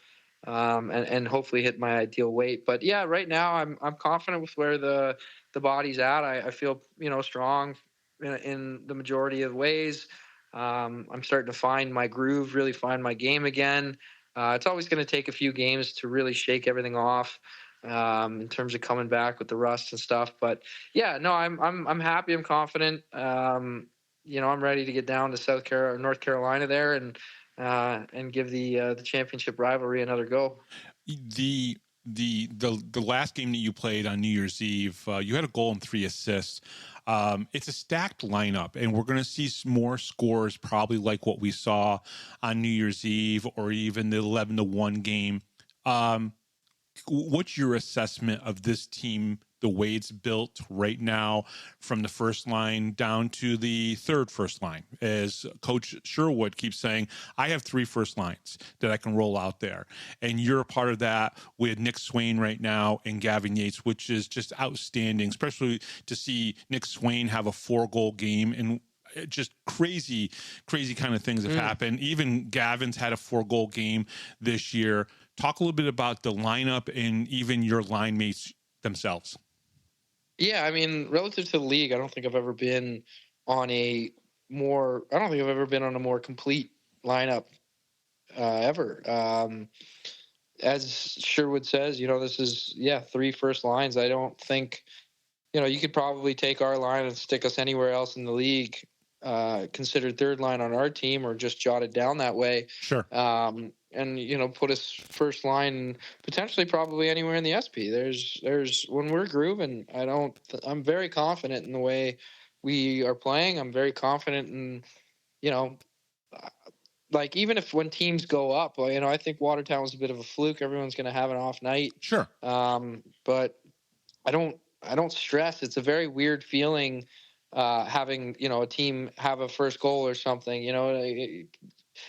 and hopefully hit my ideal weight. But yeah, right now I'm confident with where the body's at. I feel strong in the majority of ways. I'm starting to find my groove, really find my game again. It's always going to take a few games to really shake everything off in terms of coming back with the rust and stuff. But yeah, no, I'm happy. I'm confident. I'm ready to get down to North Carolina there and and give the championship rivalry another go. The last game that you played on New Year's Eve, you had a goal and 3 assists. It's a stacked lineup, and we're going to see more scores, probably like what we saw on New Year's Eve or even the 11-1 game. What's your assessment of this team, the way it's built right now, from the first line down to the third first line? As Coach Sherwood keeps saying, I have 3 first lines that I can roll out there. And you're a part of that with Nick Swain right now and Gavin Yates, which is just outstanding, especially to see Nick Swain have a 4-goal game and just crazy kind of things have happened. Even Gavin's had a 4-goal game this year. Talk a little bit about the lineup and even your line mates themselves. Yeah, I mean, relative to the league, I don't think I've ever been on a more complete lineup ever. As Sherwood says, this is 3 first lines. I don't think, you could probably take our line and stick us anywhere else in the league, considered third line on our team, or just jot it down that way. Sure. And put us first line potentially probably anywhere in the SP. There's when we're grooving, I'm very confident in the way we are playing. I'm very confident in, like, even if when teams go up, I think Watertown was a bit of a fluke. Everyone's going to have an off night. Sure. But I don't stress. It's a very weird feeling having, a team have a first goal or something.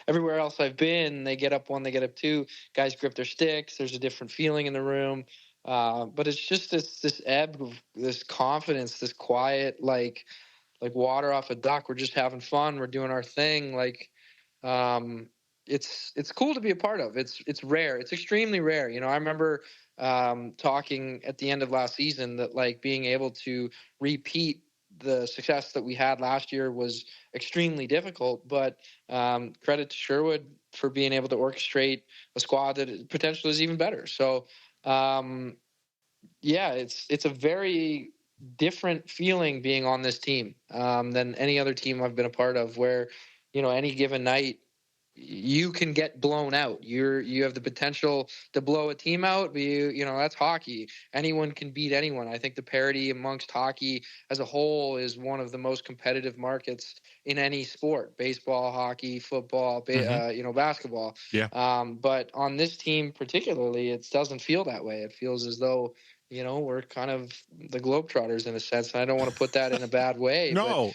Everywhere else I've been, they get up 1, they get up 2, guys grip their sticks. There's a different feeling in the room. But it's just this ebb of this confidence, this quiet, like water off a duck. We're just having fun. We're doing our thing. It's cool to be a part of. It's rare. It's extremely rare. I remember talking at the end of last season that, like, being able to repeat the success that we had last year was extremely difficult, but credit to Sherwood for being able to orchestrate a squad that potentially is even better. So it's a very different feeling being on this team than any other team I've been a part of, where any given night you can get blown out. You have the potential to blow a team out, but that's hockey. Anyone can beat anyone. I think the parity amongst hockey as a whole is one of the most competitive markets in any sport: baseball, hockey, football, basketball. Yeah. But on this team particularly, it doesn't feel that way. It feels as though we're kind of the Globetrotters in a sense. And I don't want to put that in a bad way. No.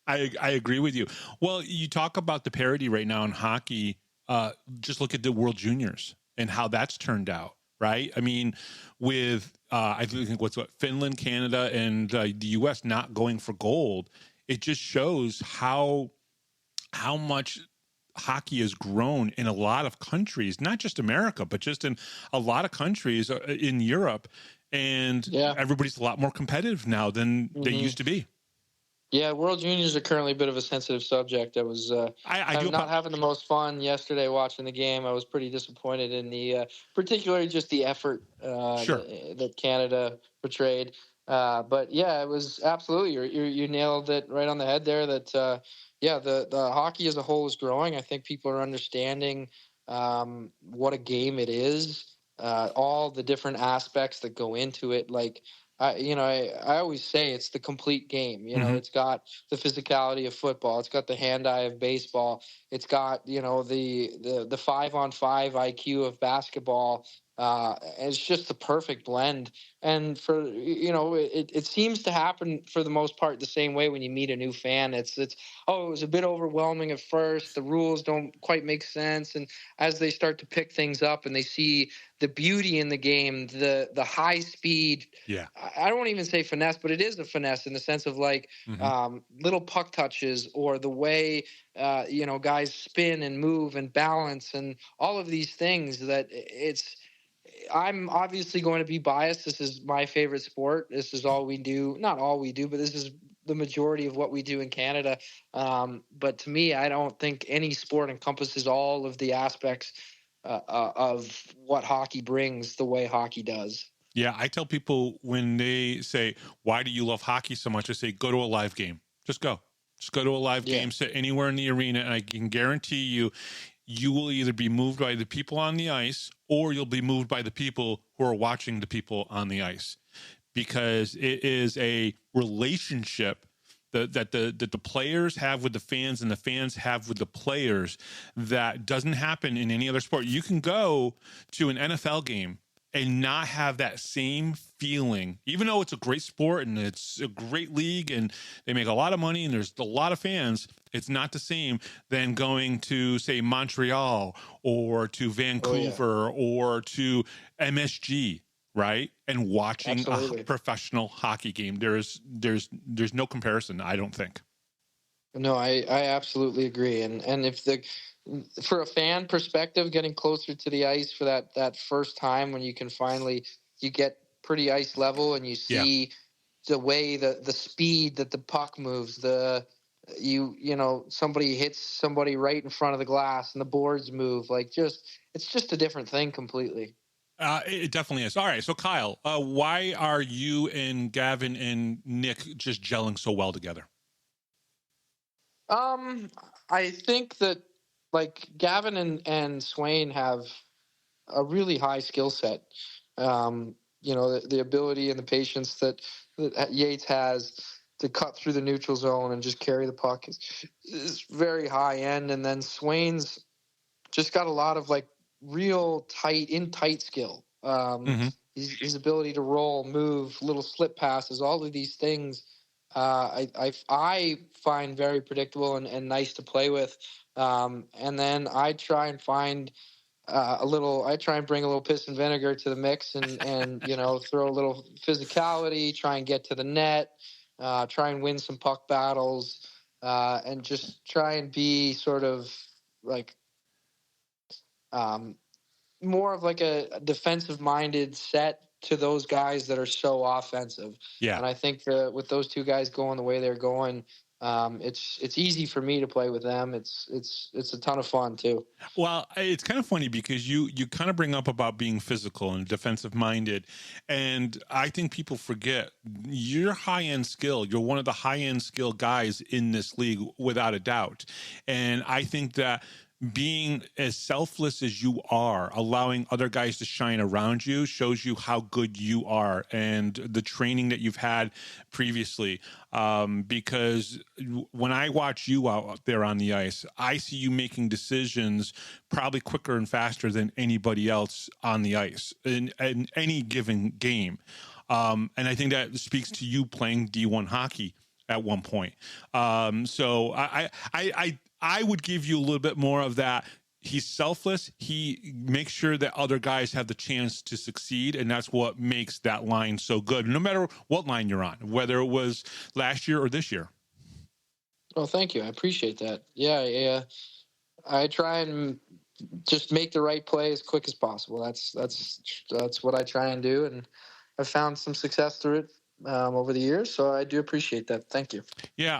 I agree with you. Well, you talk about the parity right now in hockey. Just look at the World Juniors and how that's turned out, right? I mean, with I think Finland, Canada, and the U.S. not going for gold, it just shows how much hockey has grown in a lot of countries, not just America, but just in a lot of countries in Europe. And everybody's a lot more competitive now than they used to be. Yeah, World Juniors are currently a bit of a sensitive subject. I was I'm not having the most fun yesterday watching the game. I was pretty disappointed in the particularly just the effort that Canada portrayed. But yeah, it was absolutely you nailed it right on the head there. That the hockey as a whole is growing. I think people are understanding what a game it is, all the different aspects that go into it, like. I always say it's the complete game. It's got the physicality of football. It's got the hand-eye of baseball. It's got, the 5-on-5 IQ of basketball. It's just the perfect blend. And for, it seems to happen for the most part the same way when you meet a new fan. It was a bit overwhelming at first. The rules don't quite make sense. And as they start to pick things up and they see the beauty in the game, the high speed, I don't even say finesse, but it is a finesse in the sense of little puck touches, or the way, guys spin and move and balance and all of these things that I'm obviously going to be biased. This is my favorite sport. This is all we do. Not all we do, but this is the majority of what we do in Canada. But to me, I don't think any sport encompasses all of the aspects of what hockey brings the way hockey does. Yeah, I tell people when they say, why do you love hockey so much? I say, go to a live game. Just go. Just go to a live game, sit anywhere in the arena, and I can guarantee you, you will either be moved by the people on the ice or you'll be moved by the people who are watching the people on the ice, because it is a relationship that the players have with the fans and the fans have with the players that doesn't happen in any other sport. You can go to an NFL game and not have that same feeling, even though it's a great sport and it's a great league and they make a lot of money and there's a lot of fans. It's not the same than going to, say, Montreal or to Vancouver or to MSG, right? And watching a professional hockey game. There's no comparison, I don't think. No, I absolutely agree. And if for a fan perspective, getting closer to the ice for that first time when you can finally, you get pretty ice level and you see the way the speed that the puck moves, somebody hits somebody right in front of the glass and the boards move, it's just a different thing completely. It definitely is. All right. So Kyle, why are you and Gavin and Nick just gelling so well together? I think that Gavin and Swain have a really high skill set. The ability and the patience that Yates has to cut through the neutral zone and just carry the puck is very high end. And then Swain's just got a lot of real tight skill. His ability to roll, move, little slip passes, all of these things I find very predictable and nice to play with. And then I try and find I try and bring a little piss and vinegar to the mix and throw a little physicality, try and get to the net, try and win some puck battles, and just try and be sort of more of a defensive minded set to those guys that are so offensive. Yeah. And I think that with those two guys going the way they're going, it's easy for me to play with them. It's a ton of fun too. Well, it's kind of funny because you kind of bring up about being physical and defensive minded. And I think people forget you're high end skill. You're one of the high end skill guys in this league without a doubt. And I think that being as selfless as you are, allowing other guys to shine around you, shows you how good you are and the training that you've had previously. Because when I watch you out there on the ice, I see you making decisions probably quicker and faster than anybody else on the ice in any given game. And I think that speaks to you playing D1 hockey at one point. So I would give you a little bit more of that. He's selfless. He makes sure that other guys have the chance to succeed, and that's what makes that line so good, no matter what line you're on, whether it was last year or this year. Well, thank you. I appreciate that. Yeah. I try and just make the right play as quick as possible. That's what I try and do, and I've found some success through it over the years, so I do appreciate that. Thank you. Yeah.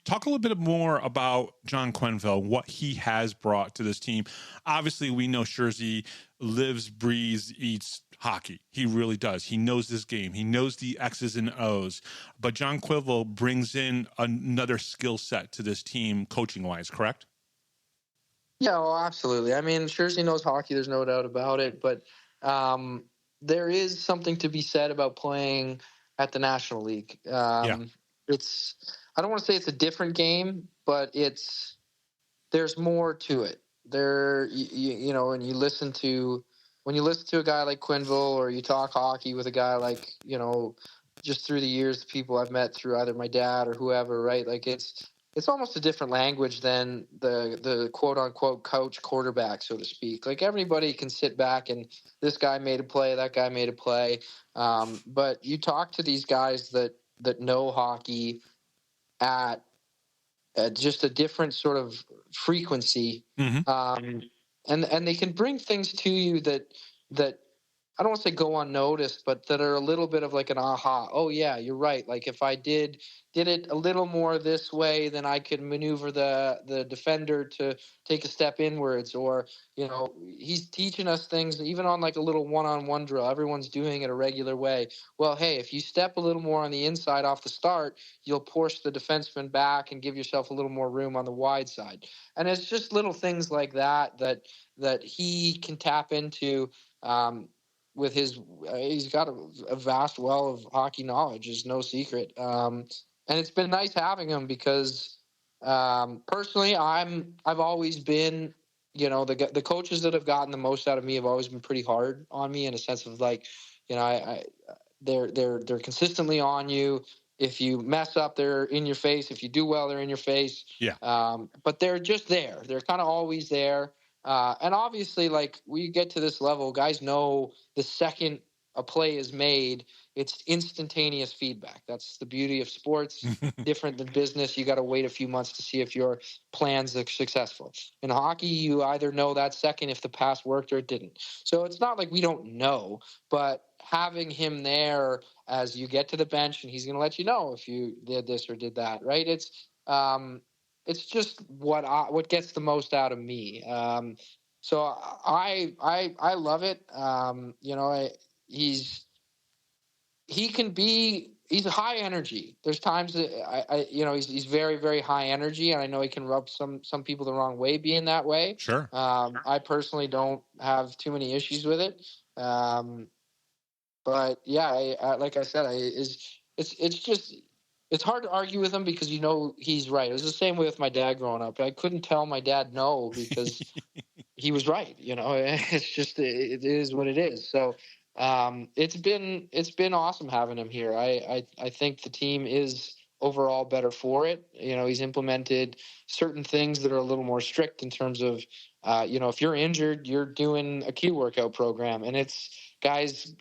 Talk a little bit more about John Quenneville, what he has brought to this team. Obviously, we know Scherzi lives, breathes, eats hockey. He really does. He knows this game. He knows the X's and O's. But John Quenneville brings in another skill set to this team, coaching-wise, correct? Yeah, well, absolutely. I mean, Scherzi knows hockey. There's no doubt about it. But there is something to be said about playing at the National League. It's, I don't want to say it's a different game, but there's more to it. When you listen to a guy like Quenneville, or you talk hockey with a guy like, just through the years, the people I've met through either my dad or whoever, right? It's almost a different language than the quote unquote coach quarterback, so to speak. Everybody can sit back and this guy made a play, that guy made a play. But you talk to these guys that know hockey at just a different sort of frequency. And they can bring things to you that I don't want to say go unnoticed, but that are a little bit of like an aha. Oh yeah, you're right. Like if I did it a little more this way, then I could maneuver the defender to take a step inwards. Or, he's teaching us things even on like a little one-on-one drill. Everyone's doing it a regular way. Well, hey, if you step a little more on the inside off the start, you'll push the defenseman back and give yourself a little more room on the wide side. And it's just little things like that he can tap into. With he's got a vast well of hockey knowledge, is no secret. And it's been nice having him because personally, I've always been, the coaches that have gotten the most out of me have always been pretty hard on me in a sense of like, they're consistently on you. If you mess up, they're in your face. If you do well, they're in your face. Yeah. But they're just there. They're kind of always there. And obviously, like, we get to this level, guys know the second a play is made, it's instantaneous feedback. That's the beauty of sports. Different than business. You got to wait a few months to see if your plans are successful. In hockey, you either know that second if the pass worked or it didn't. So it's not like we don't know, but having him there as you get to the bench and he's going to let you know if you did this or did that, right? It's just what gets the most out of me. So I love it. He's a high energy. There's times that he's very, very high energy, and I know he can rub some people the wrong way being that way. Sure. I personally don't have too many issues with it. But yeah, like I said, it's hard to argue with him because he's right. It was the same way with my dad growing up. I couldn't tell my dad no because he was right. It's just it is what it is. So it's been awesome having him here. I think the team is overall better for it. He's implemented certain things that are a little more strict in terms of if you're injured, you're doing a Q workout program, and it's guys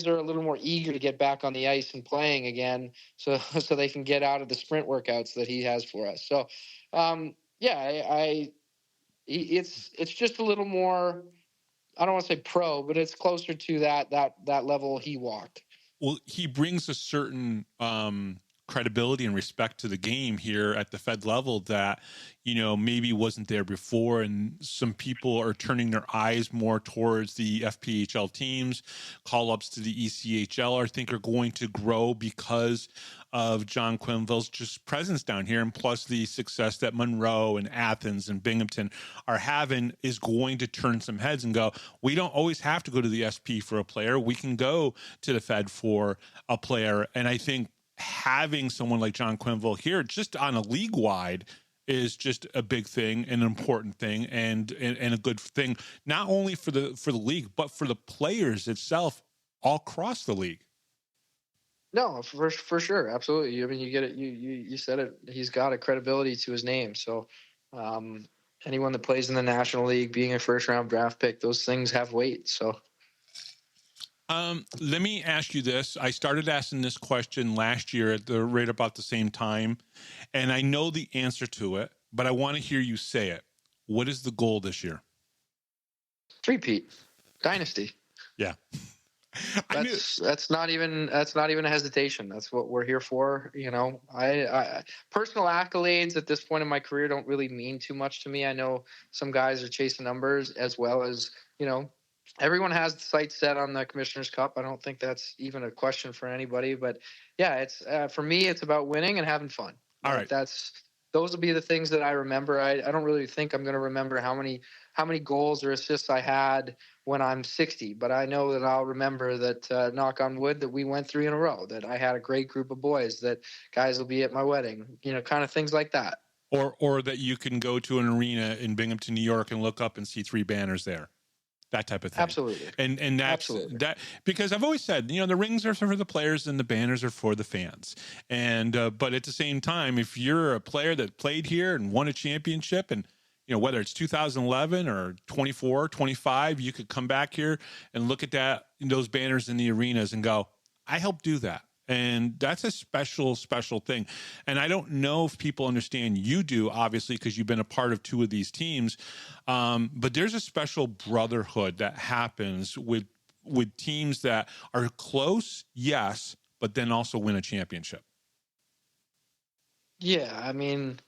are a little more eager to get back on the ice and playing again, so they can get out of the sprint workouts that he has for us. So, it's just a little more. I don't want to say pro, but it's closer to that level he walked. Well, he brings a certain credibility and respect to the game here at the Fed level that, maybe wasn't there before. And some people are turning their eyes more towards the FPHL teams. Call-ups to the ECHL, I think, are going to grow because of John Quenneville's just presence down here. And plus the success that Monroe and Athens and Binghamton are having is going to turn some heads and go, we don't always have to go to the SP for a player. We can go to the Fed for a player. And I think having someone like John Quenneville here just on a league wide is just a big thing, an important thing, and a good thing, not only for the league, but for the players itself all across the league. No, for sure. Absolutely. I mean, you get it. You said it. He's got a credibility to his name. So anyone that plays in the National League, being a first round draft pick, those things have weight. So let me ask you this. I started asking this question last year at right about the same time, and I know the answer to it, but I want to hear you say it. What is the goal this year? Three-peat. Dynasty. Yeah. That's not even a hesitation. That's what we're here for. I personal accolades at this point in my career don't really mean too much to me. I know some guys are chasing numbers as well as, everyone has the sights set on the Commissioner's Cup. I don't think that's even a question for anybody, but yeah, it's for me, it's about winning and having fun. All right. Those will be the things that I remember. I don't really think I'm going to remember how many goals or assists I had when I'm 60, but I know that I'll remember that, knock on wood, that we went 3 in a row, that I had a great group of boys, that guys will be at my wedding, kind of things like that. Or that you can go to an arena in Binghamton, New York and look up and see 3 banners there. That type of thing. Absolutely. And that's Absolutely. That, because I've always said, the rings are for the players and the banners are for the fans. And, but at the same time, if you're a player that played here and won a championship and, whether it's 2011 or 24, 25, you could come back here and look at those banners in the arenas and go, I helped do that. And that's a special, special thing. And I don't know if people understand. You do, obviously, because you've been a part of 2 of these teams. But there's a special brotherhood that happens with with teams that are close, yes, but then also win a championship. Yeah, I mean,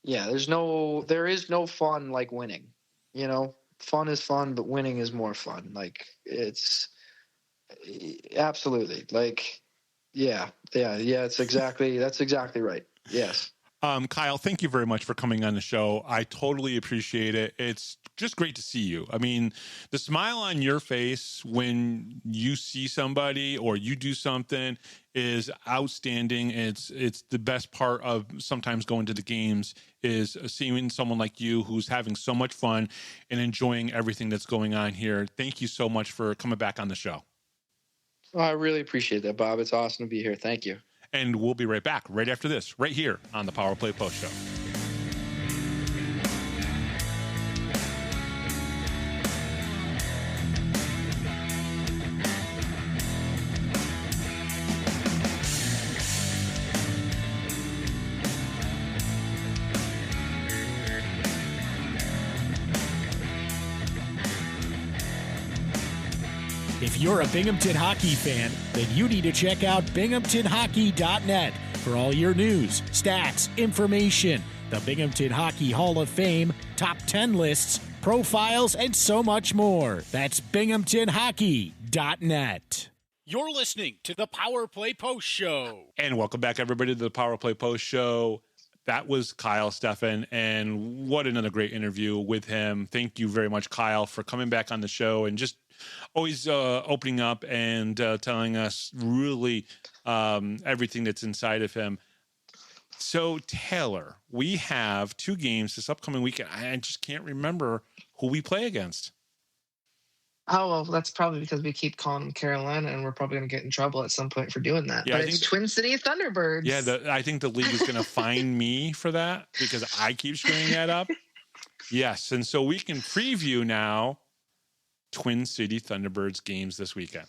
yeah, there is no fun like winning. You know, fun is fun, but winning is more fun. Like it's absolutely like, yeah. That's exactly right. Yes. Kyle, thank you very much for coming on the show. I totally appreciate it. It's just great to see you. I mean, the smile on your face when you see somebody or you do something is outstanding. It's the best part of sometimes going to the games is seeing someone like you who's having so much fun and enjoying everything that's going on here. Thank you so much for coming back on the show. Well, I really appreciate that, Bob. It's awesome to be here. Thank you. And we'll be right back right after this, right here on the Power Play Post Show. If you're a Binghamton hockey fan, then you need to check out binghamtonhockey.net for all your news, stats, information, the Binghamton Hockey Hall of Fame, top 10 lists, profiles, and so much more. That's binghamtonhockey.net. You're listening to the Power Play Post Show. And welcome back, everybody, to the Power Play Post Show. That was Kyle Stephan, and what another great interview with him. Thank you very much, Kyle, for coming back on the show and just always opening up and telling us really everything that's inside of him. So, Taylor, we have 2 games this upcoming weekend. I just can't remember who we play against. Oh, well, that's probably because we keep calling them Carolina, and we're probably going to get in trouble at some point for doing that. Yeah, but it's Twin City Thunderbirds. Yeah, I think the league is going to fine me for that because I keep screwing that up. Yes, and so we can preview now Twin City Thunderbirds games this weekend.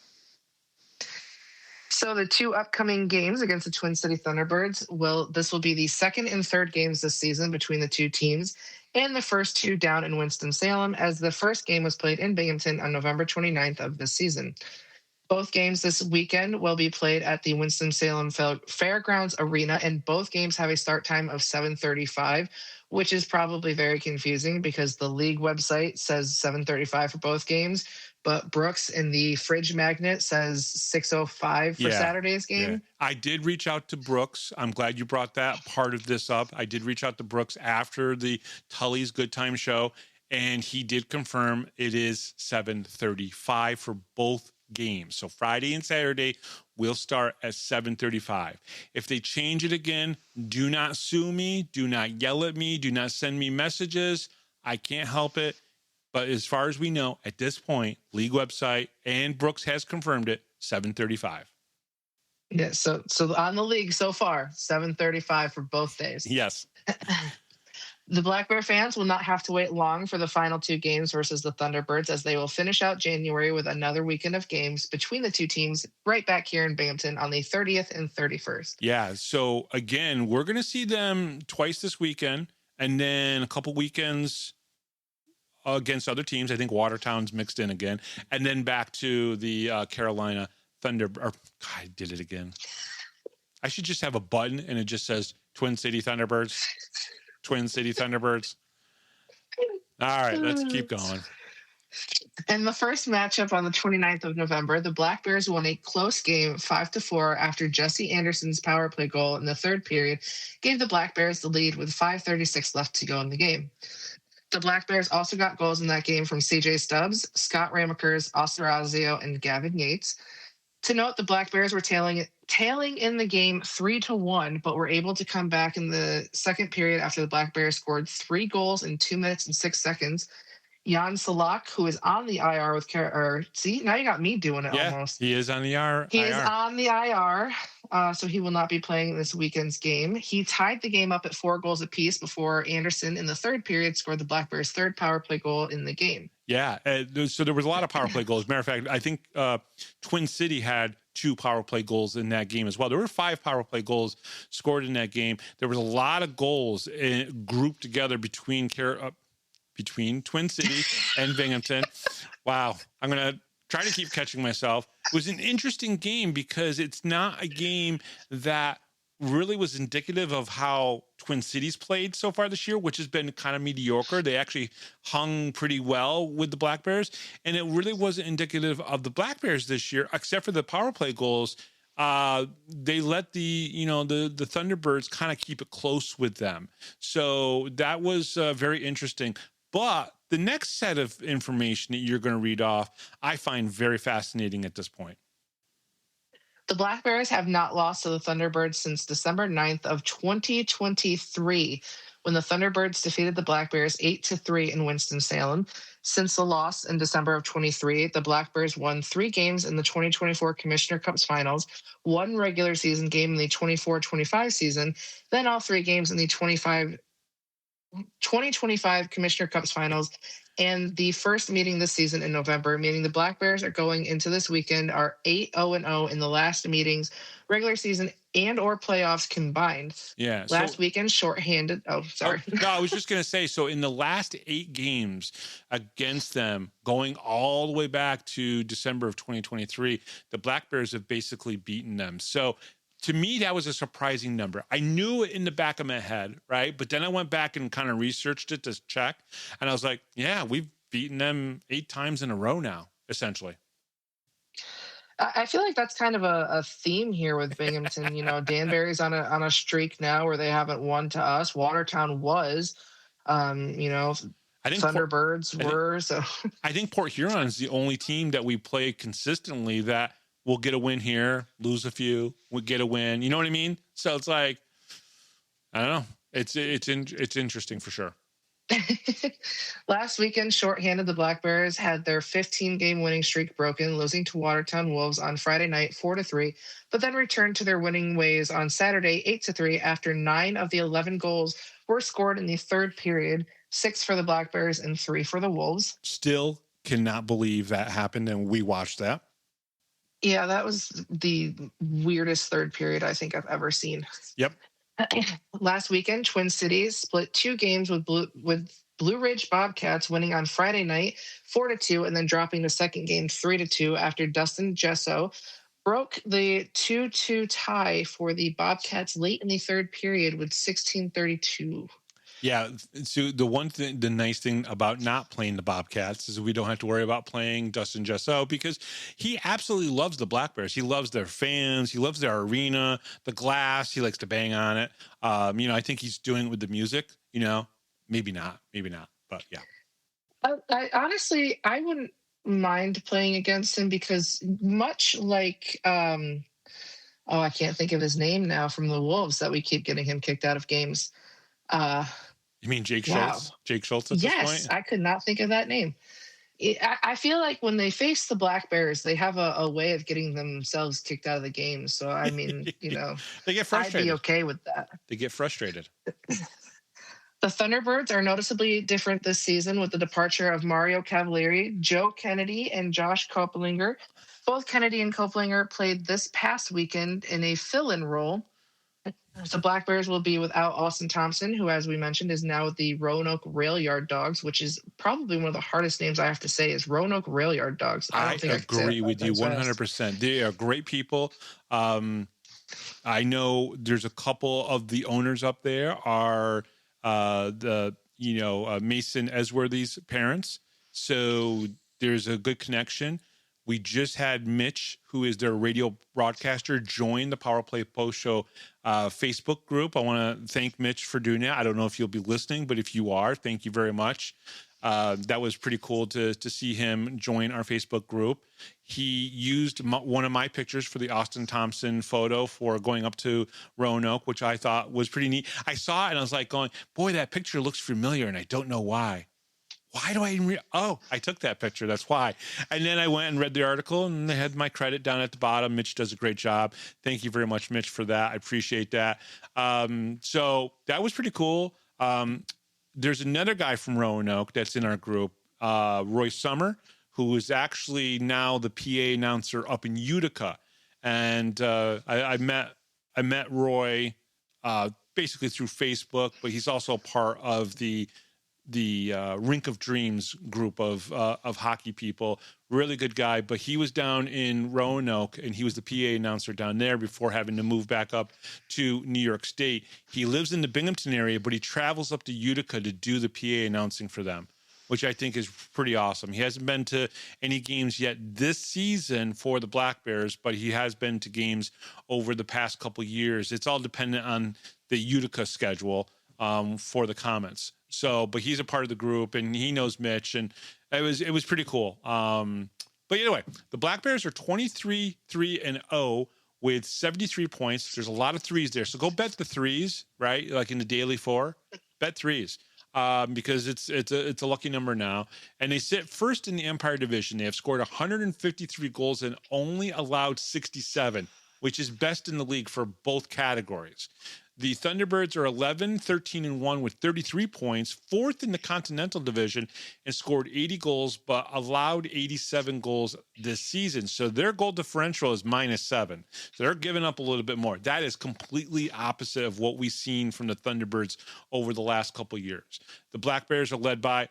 So the 2 upcoming games against the Twin City Thunderbirds will be the second and third games this season between the 2 teams, and the first 2 down in Winston-Salem, as the first game was played in Binghamton on November 29th of this season. Both games this weekend will be played at the Winston-Salem Fairgrounds Arena, and both games have a start time of 7:35, which is probably very confusing because the league website says 7:35 for both games, but Brooks in the fridge magnet says 6:05 for Saturday's game. Yeah. I did reach out to Brooks. I'm glad you brought that part of this up. I did reach out to Brooks after the Tully's Good Time show, and he did confirm it is 7:35 for both games. So Friday and Saturday will start at 7:35. If they change it again, do not sue me. Do not yell at me. Do not send me messages. I can't help it. But as far as we know, at this point, league website and Brooks has confirmed it, 7:35. Yeah, so on the league so far, 7:35 for both days. Yes. The Black Bear fans will not have to wait long for the final 2 games versus the Thunderbirds, as they will finish out January with another weekend of games between the 2 teams right back here in Binghamton on the 30th and 31st. Yeah, so again, we're going to see them twice this weekend and then a couple weekends against other teams. I think Watertown's mixed in again. And then back to the Carolina Thunder. Or, God, I did it again. I should just have a button and it just says Twin City Thunderbirds. Twin City Thunderbirds. All right, let's keep going. In the first matchup on the 29th of November, the Black Bears won a close game 5-4 after Jesse Anderson's power play goal in the third period gave the Black Bears the lead with 5:36 left to go in the game. The Black Bears also got goals in that game from CJ Stubbs, Scott Ramakers, Austin Razio, and Gavin Yates. To note, the Black Bears were tailing in the game 3-1, but were able to come back in the second period after the Black Bears scored 3 goals in 2 minutes and 6 seconds. Jan Salak, who is on the IR with see, now you got me doing it almost. He is on the IR. He is on the IR, so he will not be playing this weekend's game. He tied the game up at 4 goals apiece before Anderson in the third period scored the Black Bears' third power play goal in the game. Yeah, so there was a lot of power play goals. Matter of fact, I think Twin City had 2 power play goals in that game as well. There were 5 power play goals scored in that game. There was a lot of goals grouped together between Twin City and Binghamton. Wow. I'm going to trying to keep catching myself. It was an interesting game because it's not a game that really was indicative of how Twin Cities played so far this year, which has been kind of mediocre. They actually hung pretty well with the Black Bears, and it really wasn't indicative of the Black Bears this year, except for the power play goals. They let the Thunderbirds kind of keep it close with them. So that was very interesting. But the next set of information that you're going to read off, I find very fascinating at this point. The Black Bears have not lost to the Thunderbirds since December 9th of 2023, when the Thunderbirds defeated the Black Bears 8-3 in Winston-Salem. Since the loss in December of 23, the Black Bears won 3 games in the 2024 Commissioner Cups finals, 1 regular season game in the 24-25 season, then all 3 games in the 2025 Commissioner Cups finals, and the first meeting this season in November, meaning the Black Bears are going into this weekend are 8-0-0 in the last meetings, regular season and or playoffs combined. Yeah. Last weekend, shorthanded. Oh, sorry. No, I was just going to say, so in the last 8 games against them, going all the way back to December of 2023, the Black Bears have basically beaten them. So to me, that was a surprising number. I knew it in the back of my head, right? But then I went back and kind of researched it to check. And I was like, yeah, we've beaten them 8 times in a row now, essentially. I feel like that's kind of a theme here with Binghamton. Danbury's on a streak now where they haven't won to us. Watertown was, I think Thunderbirds were. So I think Port Huron is the only team that we play consistently that will get a win here, lose a few, we'll get a win. You know what I mean? So it's like, I don't know. It's interesting for sure. Last weekend, shorthanded, the Black Bears had their 15-game winning streak broken, losing to Watertown Wolves on Friday night 4-3, but then returned to their winning ways on Saturday 8-3 after 9 of the 11 goals were scored in the third period, 6 for the Black Bears and 3 for the Wolves. Still cannot believe that happened, and we watched that. Yeah, that was the weirdest third period I think I've ever seen. Yep. Last weekend, Twin Cities split 2 games with Blue Ridge Bobcats, winning on Friday night 4-2, and then dropping the second game 3-2 after Dustin Gesso broke the 2-2 tie for the Bobcats late in the third period with 16:32. Yeah, so the nice thing about not playing the Bobcats is we don't have to worry about playing Dustin Gesso, because he absolutely loves the Black Bears. He loves their fans. He loves their arena, the glass. He likes to bang on it. I think he's doing it with the music. Maybe not, but yeah. I honestly, I wouldn't mind playing against him because much like, I can't think of his name now from the Wolves that we keep getting him kicked out of games. You mean Jake Schultz? Jake Schultz at this point? Yes, I could not think of that name. I feel like when they face the Black Bears, they have a way of getting themselves kicked out of the game. So, I mean, they get frustrated. I'd be okay with that. They get frustrated. The Thunderbirds are noticeably different this season with the departure of Mario Cavalieri, Joe Kennedy, and Josh Koplinger. Both Kennedy and Koplinger played this past weekend in a fill-in role. The Black Bears will be without Austin Thompson, who, as we mentioned, is now with the Roanoke Rail Yard Dogs, which is probably one of the hardest names I have to say is Roanoke Rail Yard Dogs. I agree with you 100%. They are great people. I know there's a couple of the owners up there are Mason Esworthy's parents. So there's a good connection. We just had Mitch, who is their radio broadcaster, join the Power Play Post Show Facebook group. I want to thank Mitch for doing that. I don't know if you'll be listening, but if you are, thank you very much. That was pretty cool to see him join our Facebook group. He used one of my pictures for the Austin Thompson photo for going up to Roanoke, which I thought was pretty neat. I saw it and I was like going, boy, that picture looks familiar, and I don't know why. Why do I even I took that picture. That's why. And then I went and read the article, and they had my credit down at the bottom. Mitch does a great job. Thank you very much, Mitch, for that. I appreciate that. So that was pretty cool. There's another guy from Roanoke that's in our group, Roy Summer, who is actually now the PA announcer up in Utica. And I met Roy basically through Facebook, but he's also part of the Rink of Dreams group of hockey people. Really good guy, but he was down in Roanoke, and he was the PA announcer down there before having to move back up to New York State. He lives in the Binghamton area, but he travels up to Utica to do the PA announcing for them, which I think is pretty awesome. He hasn't been to any games yet this season for the Black Bears, but he has been to games over the past couple of years. It's all dependent on the Utica schedule for the Comets. So, but he's a part of the group, and he knows Mitch, and it was pretty cool. But anyway, the Black Bears are 23-3-0 with 73 points. There's a lot of threes there, so go bet the threes, right? Like in the daily four, bet threes. Because it's a lucky number now. And they sit first in the Empire Division. They have scored 153 goals and only allowed 67, which is best in the league for both categories. The Thunderbirds are 11-13-1 with 33 points, fourth in the Continental Division, and scored 80 goals, but allowed 87 goals this season. So their goal differential is -7. So they're giving up a little bit more. That is completely opposite of what we've seen from the Thunderbirds over the last couple of years. The Black Bears are led by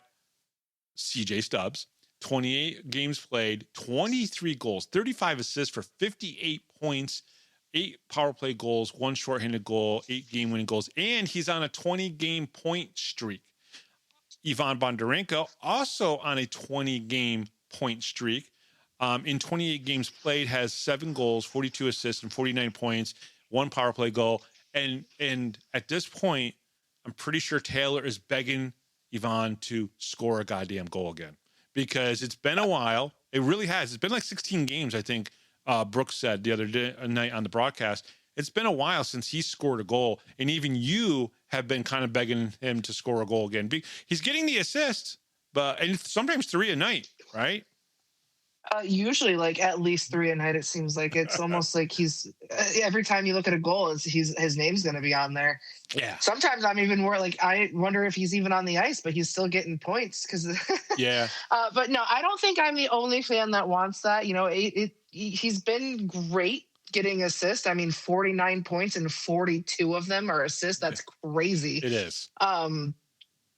CJ Stubbs, 28 games played, 23 goals, 35 assists for 58 points, 8 power play goals, 1 shorthanded goal, 8 game-winning goals, and he's on a 20-game point streak. Ivan Bondarenko also on a 20-game point streak. In 28 games played, has 7 goals, 42 assists, and 49 points, 1 power play goal. And at this point, I'm pretty sure Taylor is begging Ivan to score a goddamn goal again, because it's been a while. It really has. It's been like 16 games, I think. Brooks said the other night on the broadcast, it's been a while since he scored a goal, and even you have been kind of begging him to score a goal again. He's getting the assists, and sometimes 3 a night, right? Usually, like at least 3 a night. It seems like it's almost like he's every time you look at a goal, his name's going to be on there. Yeah. Sometimes I'm even more like I wonder if he's even on the ice, but he's still getting points because. Yeah. But no, I don't think I'm the only fan that wants that. You know, he's been great getting assists. I mean, 49 points and 42 of them are assists. That's crazy. It is.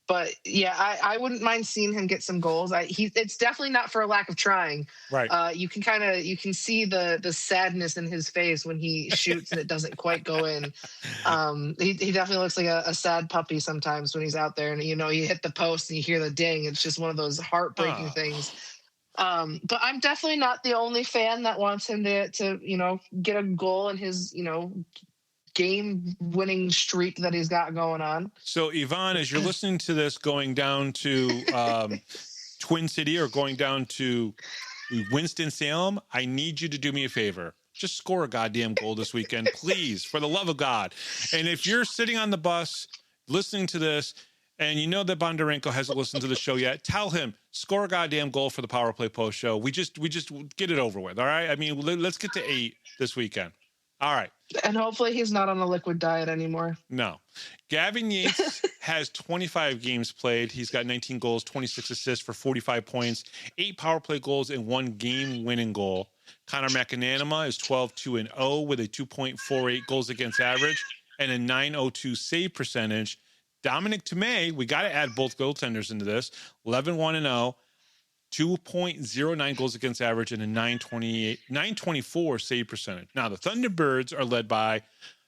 But yeah, I wouldn't mind seeing him get some goals. It's definitely not for a lack of trying. Right. You can see the sadness in his face when he shoots and it doesn't quite go in. He definitely looks like a sad puppy sometimes when he's out there, and you hit the post and you hear the ding. It's just one of those heartbreaking things. But I'm definitely not the only fan that wants him to get a goal in his game-winning streak that he's got going on. So, Yvonne, as you're listening to this going down to Twin City or going down to Winston-Salem, I need you to do me a favor. Just score a goddamn goal this weekend, please, for the love of God. And if you're sitting on the bus listening to this and you know that Bondarenko hasn't listened to the show yet, tell him, score a goddamn goal for the Power Play Post show. We just get it over with, all right? I mean, let's get to 8 this weekend. All right. And hopefully he's not on a liquid diet anymore. No. Gavin Yates has 25 games played. He's got 19 goals, 26 assists for 45 points, 8 power play goals, and 1 game-winning goal. Connor McAnanima is 12-2-0 with a 2.48 goals against average and a 902 save percentage. Dominik Tmej, we got to add both goaltenders into this, 11-1-0. 2.09 goals against average and a 924 save percentage. Now, the Thunderbirds are led by,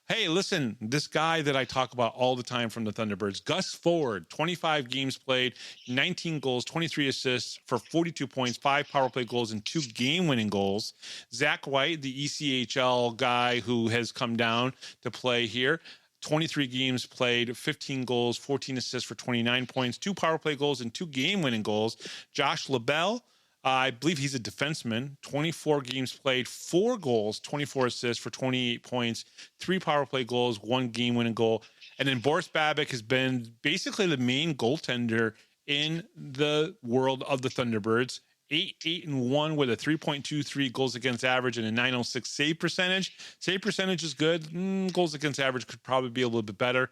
hey, listen, this guy that I talk about all the time from the Thunderbirds, Gus Ford, 25 games played, 19 goals, 23 assists for 42 points, 5 power play goals, and 2 game-winning goals. Zach White, the ECHL guy who has come down to play here, 23 games played, 15 goals, 14 assists for 29 points, 2 power play goals, and 2 game-winning goals. Josh LaBelle, I believe he's a defenseman, 24 games played, 4 goals, 24 assists for 28 points, 3 power play goals, 1 game-winning goal. And then Boris Babic has been basically the main goaltender in the world of the Thunderbirds. 8-1 with a 3.23 goals against average and a 906 save percentage. Save percentage is good. Goals against average could probably be a little bit better.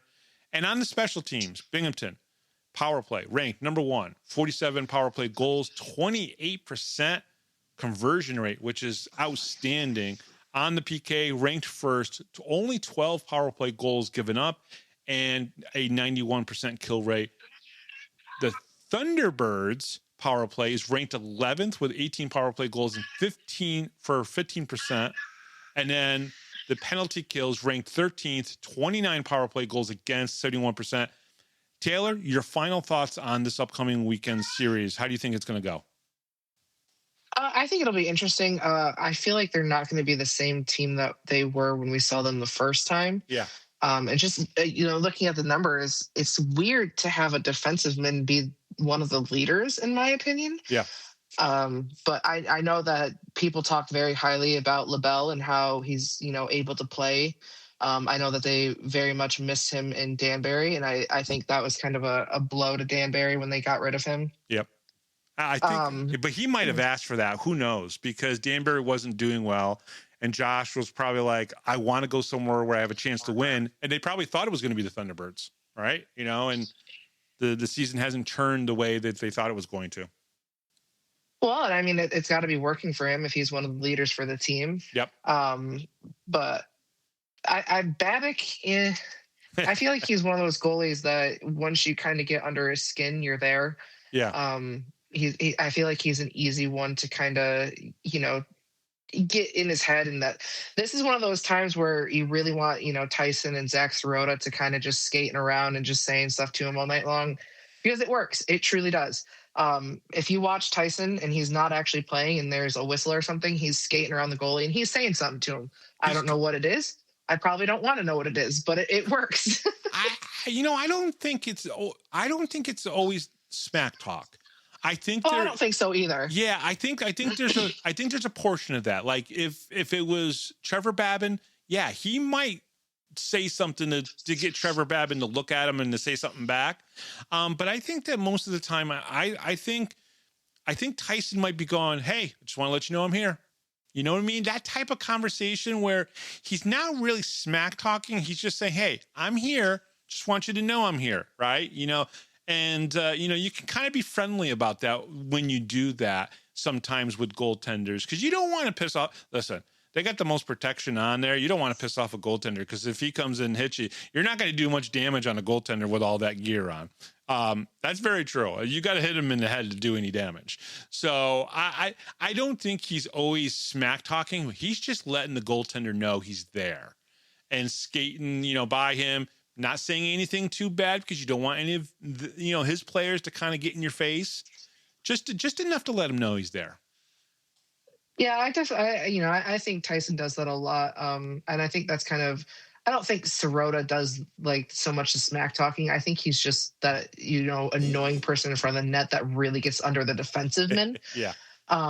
And on the special teams, Binghamton, power play, ranked number 1, 47 power play goals, 28% conversion rate, which is outstanding. On the PK, ranked first, only 12 power play goals given up, and a 91% kill rate. The Thunderbirds power play is ranked 11th with 18 power play goals and 15%. And then the penalty kills ranked 13th, 29 power play goals against, 71%. Taylor, your final thoughts on this upcoming weekend series. How do you think it's going to go? I think it'll be interesting. I feel like they're not going to be the same team that they were when we saw them the first time. Yeah. And just, looking at the numbers, it's weird to have a defensiveman be one of the leaders, in my opinion. Yeah. But I know that people talk very highly about LaBelle and how he's, able to play. I know that they very much missed him in Danbury, and I think that was kind of a blow to Danbury when they got rid of him. Yep. I think, but he might have asked for that. Who knows? Because Danbury wasn't doing well, and Josh was probably like, I want to go somewhere where I have a chance to win. And they probably thought it was going to be the Thunderbirds, right? And the season hasn't turned the way that they thought it was going to. Well, and I mean, it's got to be working for him if he's one of the leaders for the team. Yep. But Babbitt, I feel like he's one of those goalies that once you kind of get under his skin, you're there. Yeah. I feel like he's an easy one to kind of, get in his head, and that this is one of those times where you really want, Tyson and Zach Sirota to kind of just skating around and just saying stuff to him all night long, because it works. It truly does. If you watch Tyson and he's not actually playing and there's a whistle or something, he's skating around the goalie and he's saying something to him. I don't know what it is. I probably don't want to know what it is, but it works. I don't think it's always smack talk. I think I don't think so either. Yeah, I think there's a portion of that. Like if it was Trevor Babin, yeah, he might say something to get Trevor Babin to look at him and to say something back. But I think that most of the time, I think Tyson might be going, hey, I just want to let you know I'm here. You know what I mean? That type of conversation where he's not really smack talking. He's just saying, hey, I'm here. Just want you to know I'm here. Right. And, you can kind of be friendly about that when you do that sometimes with goaltenders, because you don't want to piss off. Listen, they got the most protection on there. You don't want to piss off a goaltender, because if he comes in and hits you, you're not going to do much damage on a goaltender with all that gear on. That's very true. You got to hit him in the head to do any damage. So I don't think he's always smack talking. He's just letting the goaltender know he's there and skating, by him. Not saying anything too bad, because you don't want any of his players to kind of get in your face. Just enough to let him know he's there. Yeah, I think Tyson does that a lot. And I think that's kind of, I don't think Sirota does like so much the smack talking. I think he's just that, annoying person in front of the net that really gets under the defensive men. Yeah.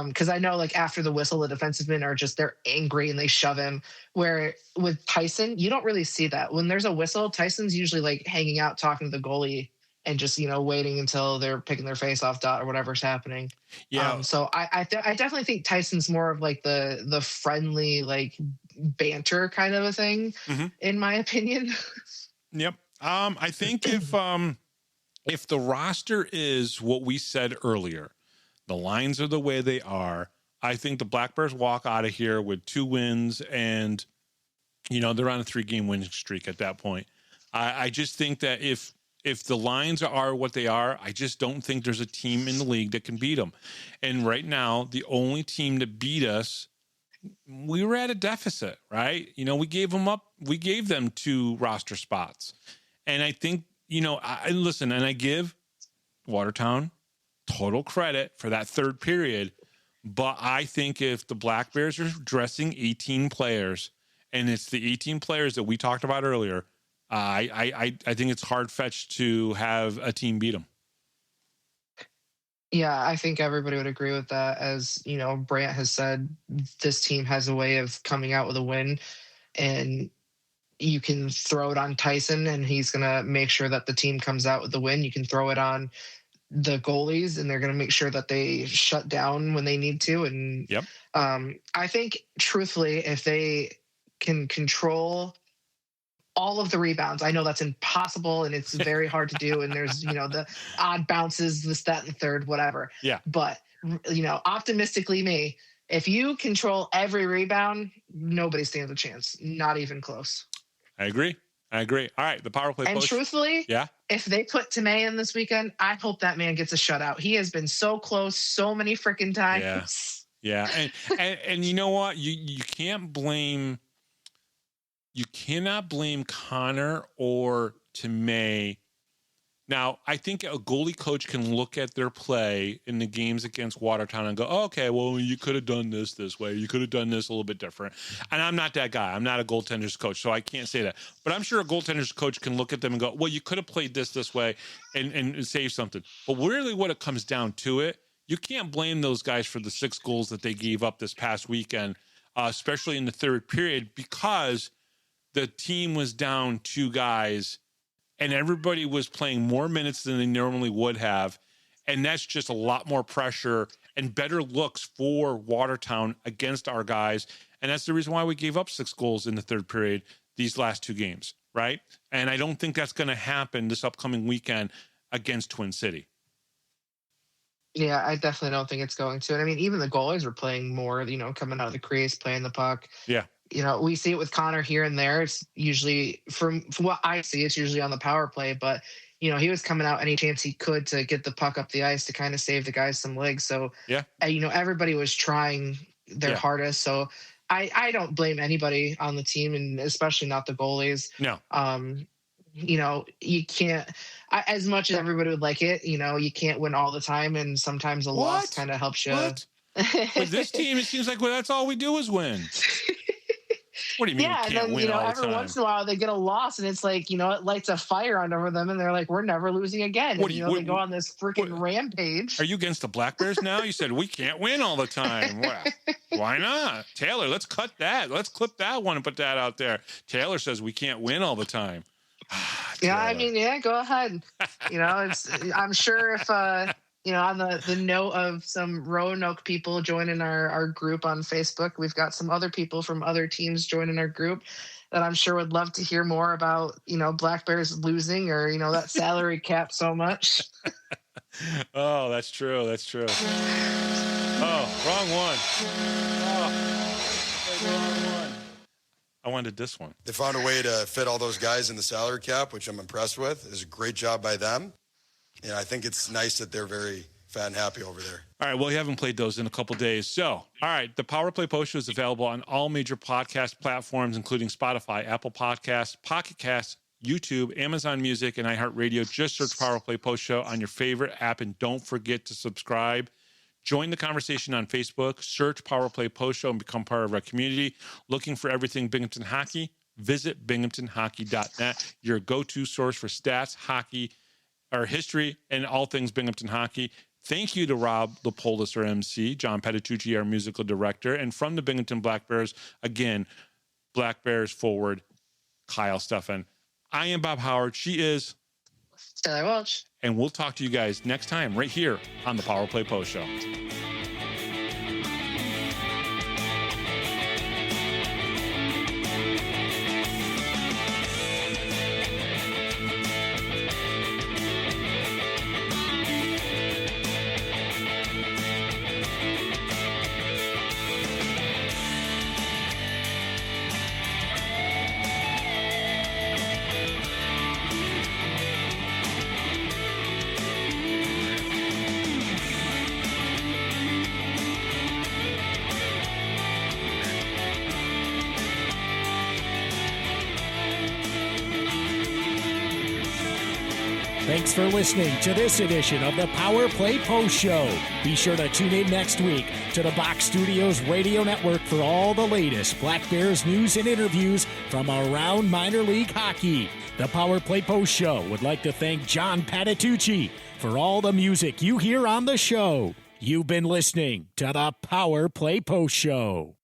Because I know, like, after the whistle, the defensive men are they're angry and they shove him. Where with Tyson, you don't really see that. When there's a whistle, Tyson's usually like hanging out, talking to the goalie, and just waiting until they're picking their face off dot or whatever's happening. Yeah. So I definitely think Tyson's more of like the friendly, like, banter kind of a thing, in my opinion. Yep. I think if the roster is what we said earlier, the lines are the way they are, I think the Black Bears walk out of here with 2 wins, and they're on a 3-game winning streak at that point. I just think that if the lines are what they are, I just don't think there's a team in the league that can beat them. And right now, the only team that beat us, we were at a deficit, right? We gave them up. We gave them 2 roster spots. And I think, I give Watertown total credit for that third period. But I think if the Black Bears are dressing 18 players, and it's the 18 players that we talked about earlier, I think it's hard-fetched to have a team beat them. Yeah, I think everybody would agree with that. As Brant has said, this team has a way of coming out with a win, and you can throw it on Tyson and he's going to make sure that the team comes out with the win. You can throw it on the goalies and they're going to make sure that they shut down when they need to. And yep. I think, truthfully, if they can control all of the rebounds, I know that's impossible and it's very hard to do. And there's, the odd bounces, this, that, and the third, whatever. Yeah. But, optimistically if you control every rebound, nobody stands a chance. Not even close. I agree. I agree. All right, the power play. And truthfully, yeah, if they put Tmej in this weekend, I hope that man gets a shutout. He has been so close so many freaking times. Yeah. And you know what? You can't blame. You cannot blame Connor or Tmej. Now, I think a goalie coach can look at their play in the games against Watertown and go, oh, okay, well, you could have done this way. You could have done this a little bit different. And I'm not that guy. I'm not a goaltender's coach, so I can't say that. But I'm sure a goaltender's coach can look at them and go, well, you could have played this way and save something. But really what it comes down to it, you can't blame those guys for the 6 goals that they gave up this past weekend, especially in the third period, because the team was down 2 guys and everybody was playing more minutes than they normally would have. And that's just a lot more pressure and better looks for Watertown against our guys. And that's the reason why we gave up 6 goals in the third period these last 2 games, right? And I don't think that's going to happen this upcoming weekend against Twin City. Yeah, I definitely don't think it's going to. And I mean, even the goalies were playing more, coming out of the crease, playing the puck. Yeah. We see it with Connor here and there. It's usually, from what I see, it's usually on the power play. But, he was coming out any chance he could to get the puck up the ice to kind of save the guys some legs. So, yeah, everybody was trying their hardest. So I don't blame anybody on the team, and especially not the goalies. No. You can't, as much as everybody would like it, you can't win all the time. And sometimes a loss kind of helps you. What? With this team, it seems like that's all we do is win. What do you mean? Yeah, we can't and then win all the every time? once in a while they get a loss, and it's like it lights a fire under them, and they're like, "We're never losing again." And, they go on this freaking rampage. Are you against the Black Bears now? You said we can't win all the time. Well, why not, Taylor? Let's cut that. Let's clip that one and put that out there. Taylor says we can't win all the time. Yeah, I mean, go ahead. I'm sure if on the note of some Roanoke people joining our group on Facebook, we've got some other people from other teams joining our group that I'm sure would love to hear more about, Black Bears losing or, that salary cap so much. Oh, that's true. That's true. Oh, wrong one. Wrong one. I wanted this one. They found a way to fit all those guys in the salary cap, which I'm impressed with. It's a great job by them. And I think it's nice that they're very fat and happy over there. All right, well, you haven't played those in a couple days. So, all right, the Power Play Post Show is available on all major podcast platforms, including Spotify, Apple Podcasts, Pocket Casts, YouTube, Amazon Music, and iHeartRadio. Just search Power Play Post Show on your favorite app, and don't forget to subscribe. Join the conversation on Facebook. Search Power Play Post Show and become part of our community. Looking for everything Binghamton Hockey? Visit binghamtonhockey.net, your go-to source for stats, hockey, our history, and all things Binghamton hockey. Thank you to Rob Lepoldis, our MC, John Petitucci, our musical director, and from the Binghamton Black Bears, again, Black Bears forward, Kyle Stephan. I am Bob Howard. She is Taylor Welch. And we'll talk to you guys next time right here on the Power Play Post Show. Thanks for listening to this edition of the Power Play Post Show. Be sure to tune in next week to the Box Studios Radio Network for all the latest Black Bears news and interviews from around minor league hockey. The Power Play Post Show would like to thank John Petitucci for all the music you hear on the show. You've been listening to the Power Play Post Show.